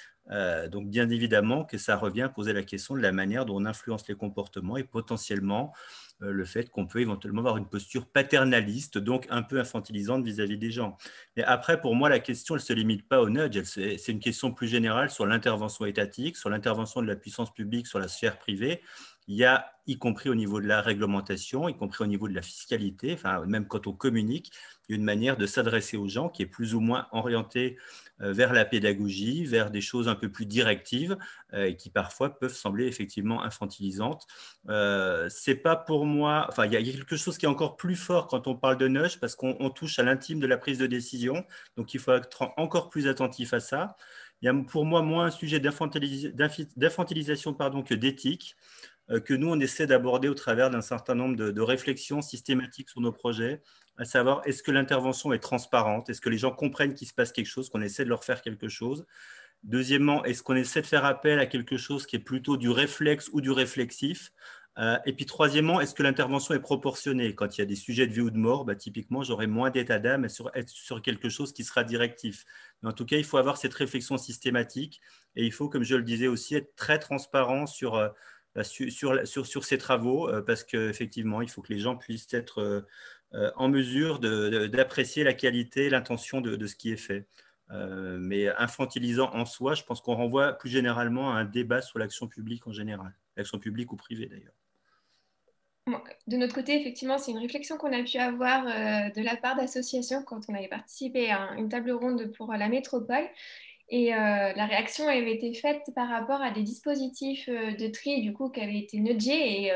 Donc, bien évidemment que ça revient à poser la question de la manière dont on influence les comportements et potentiellement le fait qu'on peut éventuellement avoir une posture paternaliste, donc un peu infantilisante vis-à-vis des gens. Mais après, pour moi, la question, elle ne se limite pas au nudge, c'est une question plus générale sur l'intervention étatique, sur l'intervention de la puissance publique sur la sphère privée. Il y a, y compris au niveau de la réglementation, y compris au niveau de la fiscalité, enfin, même quand on communique, il y a une manière de s'adresser aux gens qui est plus ou moins orientée vers la pédagogie, vers des choses un peu plus directives et qui parfois peuvent sembler effectivement infantilisantes. C'est pas pour moi, enfin, il y a quelque chose qui est encore plus fort quand on parle de nudge parce qu'on touche à l'intime de la prise de décision, donc il faut être encore plus attentif à ça. Il y a pour moi moins un sujet d'infantilisation que d'éthique, que nous, on essaie d'aborder au travers d'un certain nombre de réflexions systématiques sur nos projets, à savoir, est-ce que l'intervention est transparente? Est-ce que les gens comprennent qu'il se passe quelque chose, qu'on essaie de leur faire quelque chose? Deuxièmement, est-ce qu'on essaie de faire appel à quelque chose qui est plutôt du réflexe ou du réflexif? Et puis troisièmement, est-ce que l'intervention est proportionnée? Quand il y a des sujets de vie ou de mort, typiquement, j'aurai moins d'état d'âme être sur quelque chose qui sera directif. Mais en tout cas, il faut avoir cette réflexion systématique et il faut, comme je le disais aussi, être très transparent sur ces travaux parce qu'effectivement, il faut que les gens puissent être en mesure d'apprécier la qualité, l'intention de ce qui est fait. Mais infantilisant en soi, je pense qu'on renvoie plus généralement à un débat sur l'action publique en général, l'action publique ou privée d'ailleurs. De notre côté, effectivement, c'est une réflexion qu'on a pu avoir de la part d'associations quand on avait participé à une table ronde pour la métropole. Et la réaction avait été faite par rapport à des dispositifs de tri du coup qui avaient été nudgés et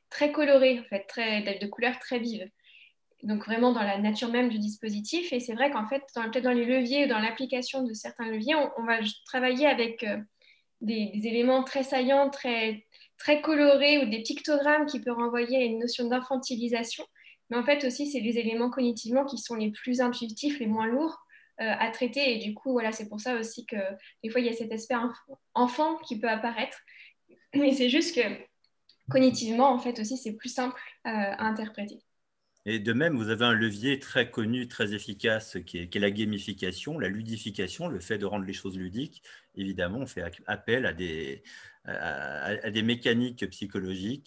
très colorés, en fait, de couleurs très vives. Donc vraiment dans la nature même du dispositif. Et c'est vrai qu'en fait, peut-être dans les leviers ou dans l'application de certains leviers, on va travailler avec des éléments très saillants, très colorés ou des pictogrammes qui peuvent renvoyer à une notion d'infantilisation. Mais en fait aussi, c'est des éléments cognitivement qui sont les plus intuitifs, les moins lourds à traiter. Et du coup, voilà, c'est pour ça aussi que des fois, il y a cet aspect enfant qui peut apparaître. Mais c'est juste que cognitivement, en fait, aussi, c'est plus simple à interpréter. Et de même, vous avez un levier très connu, très efficace, qui est la gamification, la ludification, le fait de rendre les choses ludiques. Évidemment, on fait appel à des mécaniques psychologiques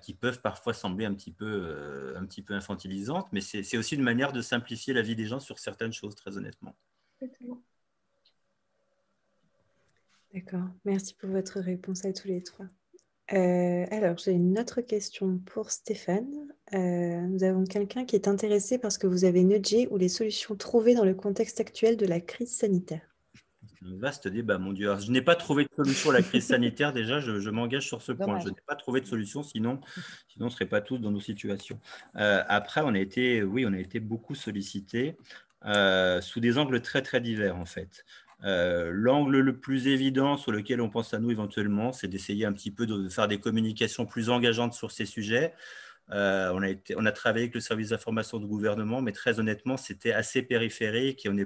qui peuvent parfois sembler un petit peu infantilisantes, mais c'est aussi une manière de simplifier la vie des gens sur certaines choses, très honnêtement. Exactement. D'accord, merci pour votre réponse à tous les trois. Alors, j'ai une autre question pour Stéphane. Nous avons quelqu'un qui est intéressé par ce que vous avez nudgé ou les solutions trouvées dans le contexte actuel de la crise sanitaire. Un vaste débat, mon Dieu. Alors, je n'ai pas trouvé de solution à la crise sanitaire. Déjà, je m'engage sur ce point. Dommage. Je n'ai pas trouvé de solution, sinon on ne serait pas tous dans nos situations. Après, on a été beaucoup sollicités sous des angles très, très divers, en fait. L'angle le plus évident sur lequel on pense à nous éventuellement, c'est d'essayer un petit peu de faire des communications plus engageantes sur ces sujets. On a travaillé avec le service d'information du gouvernement, mais très honnêtement, c'était assez périphérique et on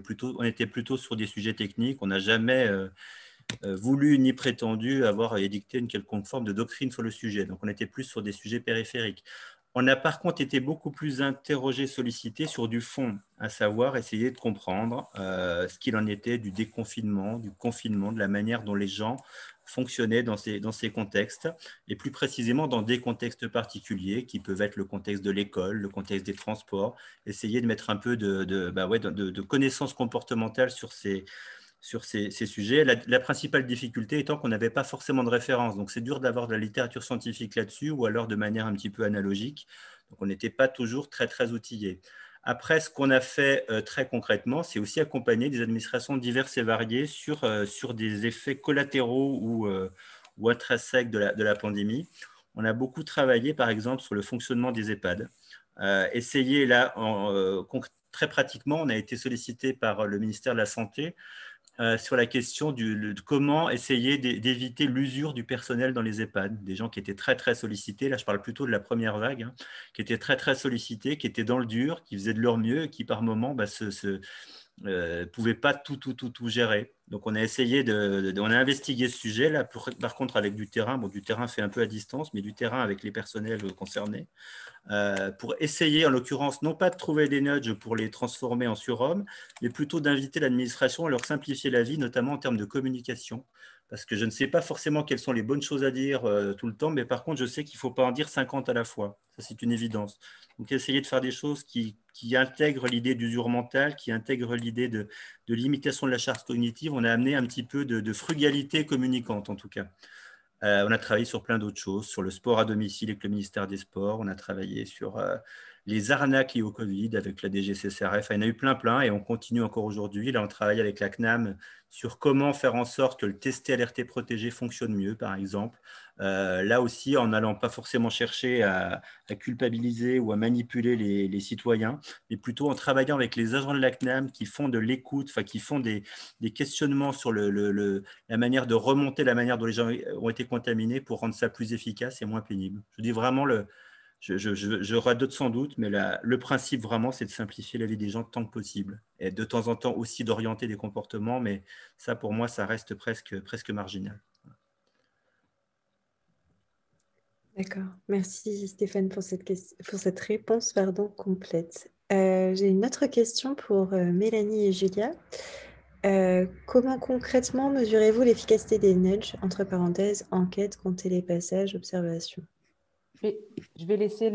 était plutôt sur des sujets techniques. On n'a jamais voulu ni prétendu avoir édicté une quelconque forme de doctrine sur le sujet. Donc, on était plus sur des sujets périphériques. On a par contre été beaucoup plus interrogé, sollicité sur du fond, à savoir essayer de comprendre ce qu'il en était du déconfinement, du confinement, de la manière dont les gens fonctionnaient dans ces contextes, et plus précisément dans des contextes particuliers qui peuvent être le contexte de l'école, le contexte des transports, essayer de mettre un peu de connaissances comportementales sur ces sujets. La principale difficulté étant qu'on n'avait pas forcément de référence. Donc, c'est dur d'avoir de la littérature scientifique là-dessus ou alors de manière un petit peu analogique. Donc, on n'était pas toujours très, très outillés. Après, ce qu'on a fait très concrètement, c'est aussi accompagner des administrations diverses et variées sur des effets collatéraux ou intrinsèques de la pandémie. On a beaucoup travaillé, par exemple, sur le fonctionnement des EHPAD. Essayer là, très pratiquement, on a été sollicité par le ministère de la Santé sur la question de comment essayer d'éviter l'usure du personnel dans les EHPAD. Des gens qui étaient très, très sollicités, là je parle plutôt de la première vague, hein, qui étaient très, très sollicités, qui étaient dans le dur, qui faisaient de leur mieux et qui par moment pouvaient pas tout gérer. Donc on a essayé on a investigué ce sujet là, par contre avec du terrain, bon, du terrain fait un peu à distance, mais du terrain avec les personnels concernés. Pour essayer, en l'occurrence, non pas de trouver des nudges pour les transformer en surhommes, mais plutôt d'inviter l'administration à leur simplifier la vie, notamment en termes de communication. Parce que je ne sais pas forcément quelles sont les bonnes choses à dire tout le temps, mais par contre, je sais qu'il ne faut pas en dire 50 à la fois. Ça, c'est une évidence. Donc, essayer de faire des choses qui intègrent l'idée d'usure mentale, qui intègrent l'idée de limitation de la charge cognitive. On a amené un petit peu de frugalité communicante, en tout cas. On a travaillé sur plein d'autres choses, sur le sport à domicile avec le ministère des Sports. On a travaillé sur les arnaques liées au Covid avec la DGCCRF. Il y en a eu plein et on continue encore aujourd'hui. Là, on travaille avec la CNAM sur comment faire en sorte que le testé alerté protégé fonctionne mieux, par exemple. Là aussi, en n'allant pas forcément chercher à culpabiliser ou à manipuler les citoyens, mais plutôt en travaillant avec les agents de la CNAM qui font de l'écoute, qui font des questionnements sur la manière de remonter la manière dont les gens ont été contaminés pour rendre ça plus efficace et moins pénible. Je dis vraiment, je radote sans doute, mais le principe vraiment, c'est de simplifier la vie des gens tant que possible. Et de temps en temps aussi d'orienter des comportements, mais ça, pour moi, ça reste presque marginal. D'accord. Merci Stéphane pour cette réponse complète. J'ai une autre question pour Mélanie et Julia. Comment concrètement mesurez-vous l'efficacité des nudges, entre parenthèses, enquête, compter les passages, observation? Je vais laisser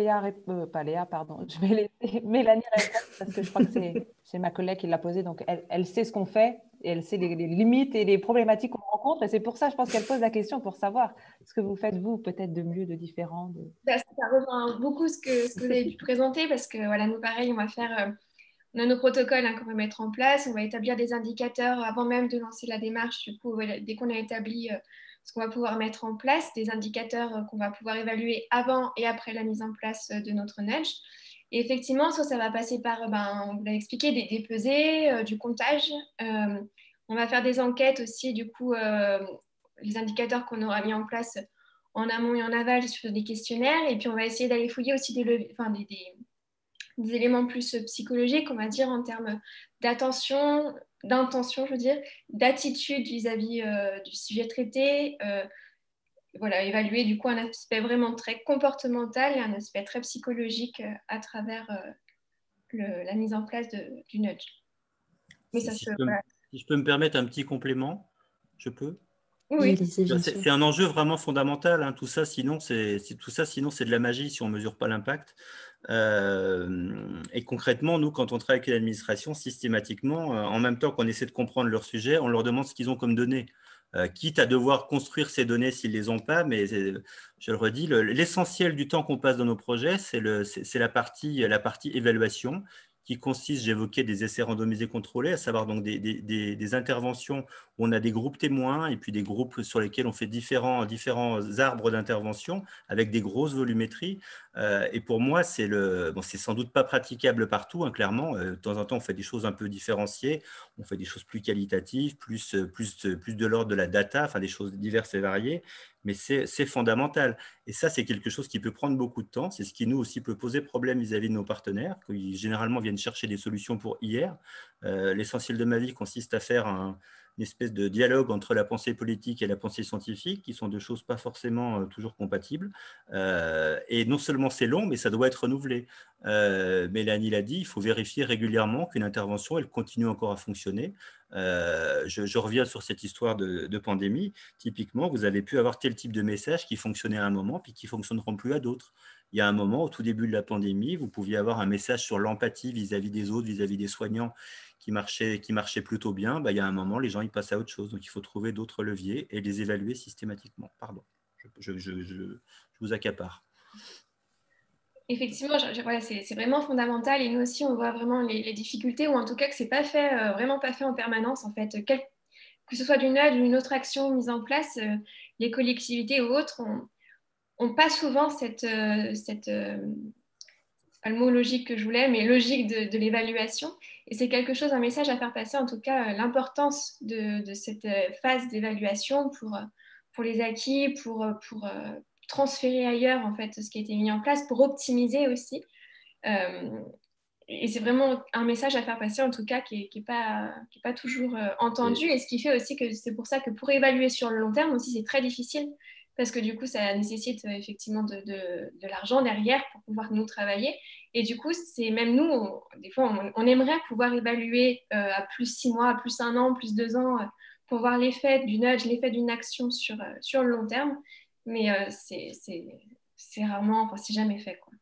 pas Léa, pardon. Je vais laisser Mélanie répondre parce que je crois que c'est ma collègue qui l'a posé. Donc, elle sait ce qu'on fait et elle sait les limites et les problématiques qu'on rencontre. Et c'est pour ça, je pense qu'elle pose la question pour savoir ce que vous faites, vous, peut-être de mieux, de différent. Ça rejoint beaucoup ce que vous avez pu présenter parce que voilà, nous, pareil, on a nos protocoles qu'on va mettre en place, on va établir des indicateurs avant même de lancer la démarche. Du coup, voilà, dès qu'on a établi ce qu'on va pouvoir mettre en place, des indicateurs qu'on va pouvoir évaluer avant et après la mise en place de notre nudge. Et effectivement, ça va passer par, vous l'avez expliqué, des pesées, du comptage. On va faire des enquêtes aussi, du coup, les indicateurs qu'on aura mis en place en amont et en aval sur des questionnaires. Et puis, on va essayer d'aller fouiller aussi des éléments plus psychologiques, on va dire, en termes d'intention, je veux dire, d'attitude vis-à-vis du sujet traité. Voilà, évaluer du coup un aspect vraiment très comportemental et un aspect très psychologique à travers la mise en place du nudge. Mais Si je peux me permettre un petit complément, je peux? Oui. C'est un enjeu vraiment fondamental, hein. Tout ça, sinon, c'est de la magie si on ne mesure pas l'impact. Et concrètement, nous, quand on travaille avec l'administration, systématiquement, en même temps qu'on essaie de comprendre leur sujet, on leur demande ce qu'ils ont comme données. Quitte à devoir construire ces données s'ils ne les ont pas, mais je le redis, l'essentiel du temps qu'on passe dans nos projets, c'est la partie évaluation qui consiste, j'évoquais des essais randomisés contrôlés, à savoir donc des interventions où on a des groupes témoins et puis des groupes sur lesquels on fait différents arbres d'intervention avec des grosses volumétries. Et pour moi, c'est sans doute pas praticable partout, hein, clairement. De temps en temps, on fait des choses un peu différenciées, on fait des choses plus qualitatives, plus de l'ordre de la data, enfin des choses diverses et variées, mais c'est fondamental. Et ça, c'est quelque chose qui peut prendre beaucoup de temps. C'est ce qui nous aussi peut poser problème vis-à-vis de nos partenaires, qui généralement viennent chercher des solutions pour hier. L'essentiel de ma vie consiste à faire une espèce de dialogue entre la pensée politique et la pensée scientifique, qui sont deux choses pas forcément toujours compatibles. Et non seulement c'est long, mais ça doit être renouvelé. Mélanie l'a dit, il faut vérifier régulièrement qu'une intervention, elle continue encore à fonctionner. Je reviens sur cette histoire de pandémie. Typiquement, vous avez pu avoir tel type de message qui fonctionnait à un moment, puis qui ne fonctionneront plus à d'autres. Il y a un moment, au tout début de la pandémie, vous pouviez avoir un message sur l'empathie vis-à-vis des autres, vis-à-vis des soignants, qui marchait plutôt bien. Il y a un moment, les gens ils passent à autre chose. Donc, il faut trouver d'autres leviers et les évaluer systématiquement. Pardon, je vous accapare. Effectivement, voilà, c'est vraiment fondamental et nous aussi, on voit vraiment les difficultés ou en tout cas que c'est pas fait, vraiment pas fait en permanence en fait. Que ce soit du nudge ou une autre action mise en place, les collectivités ou autres ont pas souvent c'est pas le mot logique que je voulais, mais logique de l'évaluation. Et c'est quelque chose, un message à faire passer, en tout cas, l'importance de cette phase d'évaluation pour les acquis, pour transférer ailleurs, en fait, ce qui a été mis en place, pour optimiser aussi. Euh, et c'est vraiment un message à faire passer, en tout cas, qui est pas toujours entendu. Et ce qui fait aussi que c'est pour ça que pour évaluer sur le long terme aussi, c'est très difficile. Parce que du coup, ça nécessite effectivement de l'argent derrière pour pouvoir nous travailler. Et du coup, c'est même nous, des fois, on aimerait pouvoir évaluer à plus 6 mois, à plus 1 an, plus 2 ans, pour voir l'effet du nudge, l'effet d'une action sur le long terme. Mais c'est rarement, enfin, c'est jamais fait, quoi.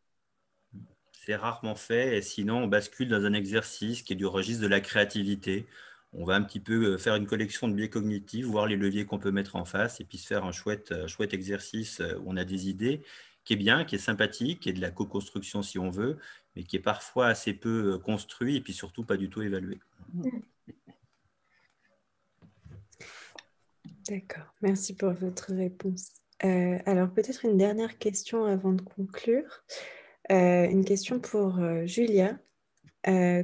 C'est rarement fait, et sinon on bascule dans un exercice qui est du registre de la créativité. On va un petit peu faire une collection de biais cognitifs, voir les leviers qu'on peut mettre en face, et puis se faire un chouette exercice où on a des idées, qui est bien, qui est sympathique, qui est de la co-construction si on veut, mais qui est parfois assez peu construit, et puis surtout pas du tout évalué. D'accord, merci pour votre réponse. Alors peut-être une dernière question avant de conclure. Une question pour Julia.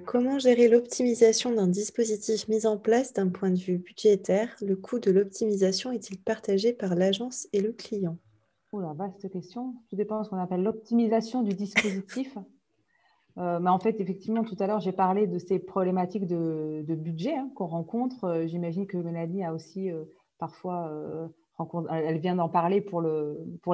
Comment gérer l'optimisation d'un dispositif mis en place d'un point de vue budgétaire? Le coût de l'optimisation est-il partagé par l'agence et le client? Oula, vaste question. Tout dépend de ce qu'on appelle l'optimisation du dispositif. Mais en fait, effectivement, tout à l'heure, j'ai parlé de ces problématiques de budget qu'on rencontre. J'imagine que Mélanie a aussi parfois elle vient d'en parler pour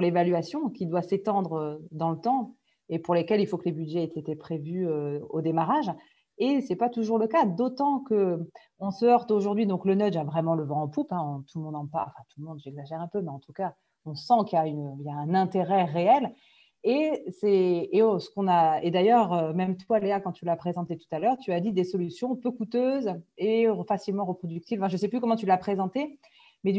l'évaluation qui doit s'étendre dans le temps et pour lesquels il faut que les budgets aient été prévus au démarrage. Et ce n'est pas toujours le cas, d'autant qu'on se heurte aujourd'hui. Donc, le nudge a vraiment le vent en poupe. Tout le monde en parle. Enfin, tout le monde, j'exagère un peu, mais en tout cas, on sent qu'il y a un intérêt réel. Et ce qu'on a, et d'ailleurs, même toi, Léa, quand tu l'as présenté tout à l'heure, tu as dit des solutions peu coûteuses et facilement reproductibles. Enfin, je ne sais plus comment tu l'as présenté, mais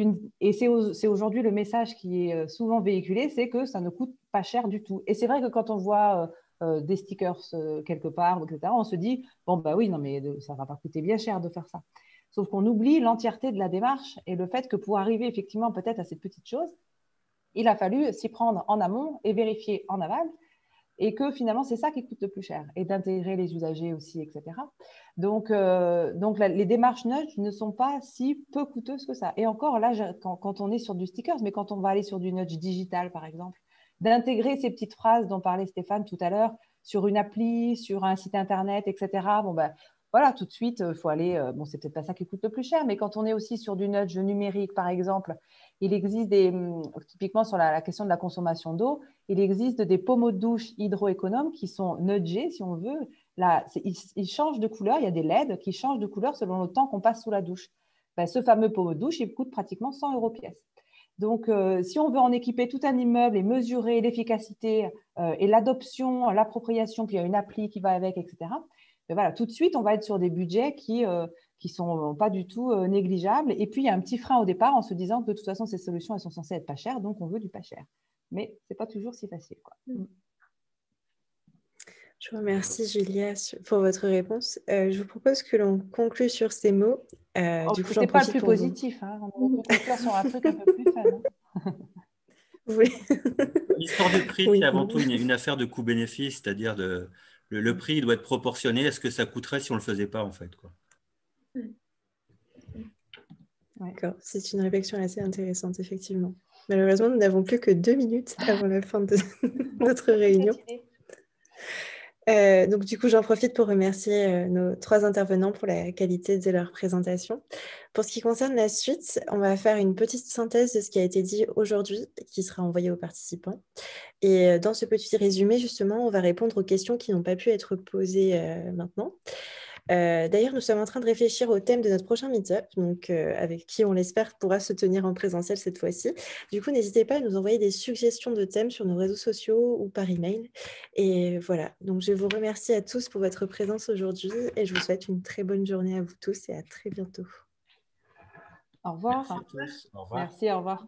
c'est aujourd'hui le message qui est souvent véhiculé, c'est que ça ne coûte pas cher du tout. Et c'est vrai que quand on voit des stickers quelque part, etc., on se dit, bon, bah oui, non, mais ça ne va pas coûter bien cher de faire ça. Sauf qu'on oublie l'entièreté de la démarche et le fait que pour arriver effectivement peut-être à cette petite chose, il a fallu s'y prendre en amont et vérifier en aval, et que finalement, c'est ça qui coûte le plus cher, et d'intégrer les usagers aussi, etc. Donc les démarches nudge ne sont pas si peu coûteuses que ça. Et encore, là, quand on est sur du stickers, mais quand on va aller sur du nudge digital, par exemple, d'intégrer ces petites phrases dont parlait Stéphane tout à l'heure sur une appli, sur un site internet, etc. Bon, ben, voilà, tout de suite, il faut aller. Bon, c'est peut-être pas ça qui coûte le plus cher, mais quand on est aussi sur du nudge numérique, par exemple, il existe typiquement sur la question de la consommation d'eau, il existe des pommeaux de douche hydroéconomes qui sont nudgés, si on veut. Là, ils changent de couleur, il y a des LED qui changent de couleur selon le temps qu'on passe sous la douche. Ben, ce fameux pommeau de douche, il coûte pratiquement 100 € pièce. Donc, si on veut en équiper tout un immeuble et mesurer l'efficacité et l'adoption, l'appropriation, puis il y a une appli qui va avec, etc., ben voilà, tout de suite, on va être sur des budgets qui sont pas du tout négligeables. Et puis, il y a un petit frein au départ en se disant que de toute façon, ces solutions, elles sont censées être pas chères, donc on veut du pas cher. Mais ce n'est pas toujours si facile, quoi. Je vous remercie, Julia, pour votre réponse. Je vous propose que l'on conclue sur ces mots. Du coup, ce n'est pas le plus positif. On peut conclure sur un truc un peu plus fun. Oui. L'histoire du prix, c'est avant tout une affaire de coût-bénéfice, c'est-à-dire le prix doit être proportionné à ce que ça coûterait si on ne le faisait pas, en fait, quoi. D'accord, c'est une réflexion assez intéressante, effectivement. Malheureusement, nous n'avons plus que 2 minutes avant la fin de notre réunion. Donc, du coup, j'en profite pour remercier nos 3 intervenants pour la qualité de leur présentation. Pour ce qui concerne la suite, on va faire une petite synthèse de ce qui a été dit aujourd'hui, qui sera envoyé aux participants. Et dans ce petit résumé, justement, on va répondre aux questions qui n'ont pas pu être posées maintenant. D'ailleurs, nous sommes en train de réfléchir au thème de notre prochain meet-up, donc avec qui, on l'espère, pourra se tenir en présentiel cette fois-ci. Du coup, n'hésitez pas à nous envoyer des suggestions de thèmes sur nos réseaux sociaux ou par email. Et voilà, donc je vous remercie à tous pour votre présence aujourd'hui et je vous souhaite une très bonne journée à vous tous et à très bientôt. Au revoir. Merci à tous. Au revoir. Merci, au revoir.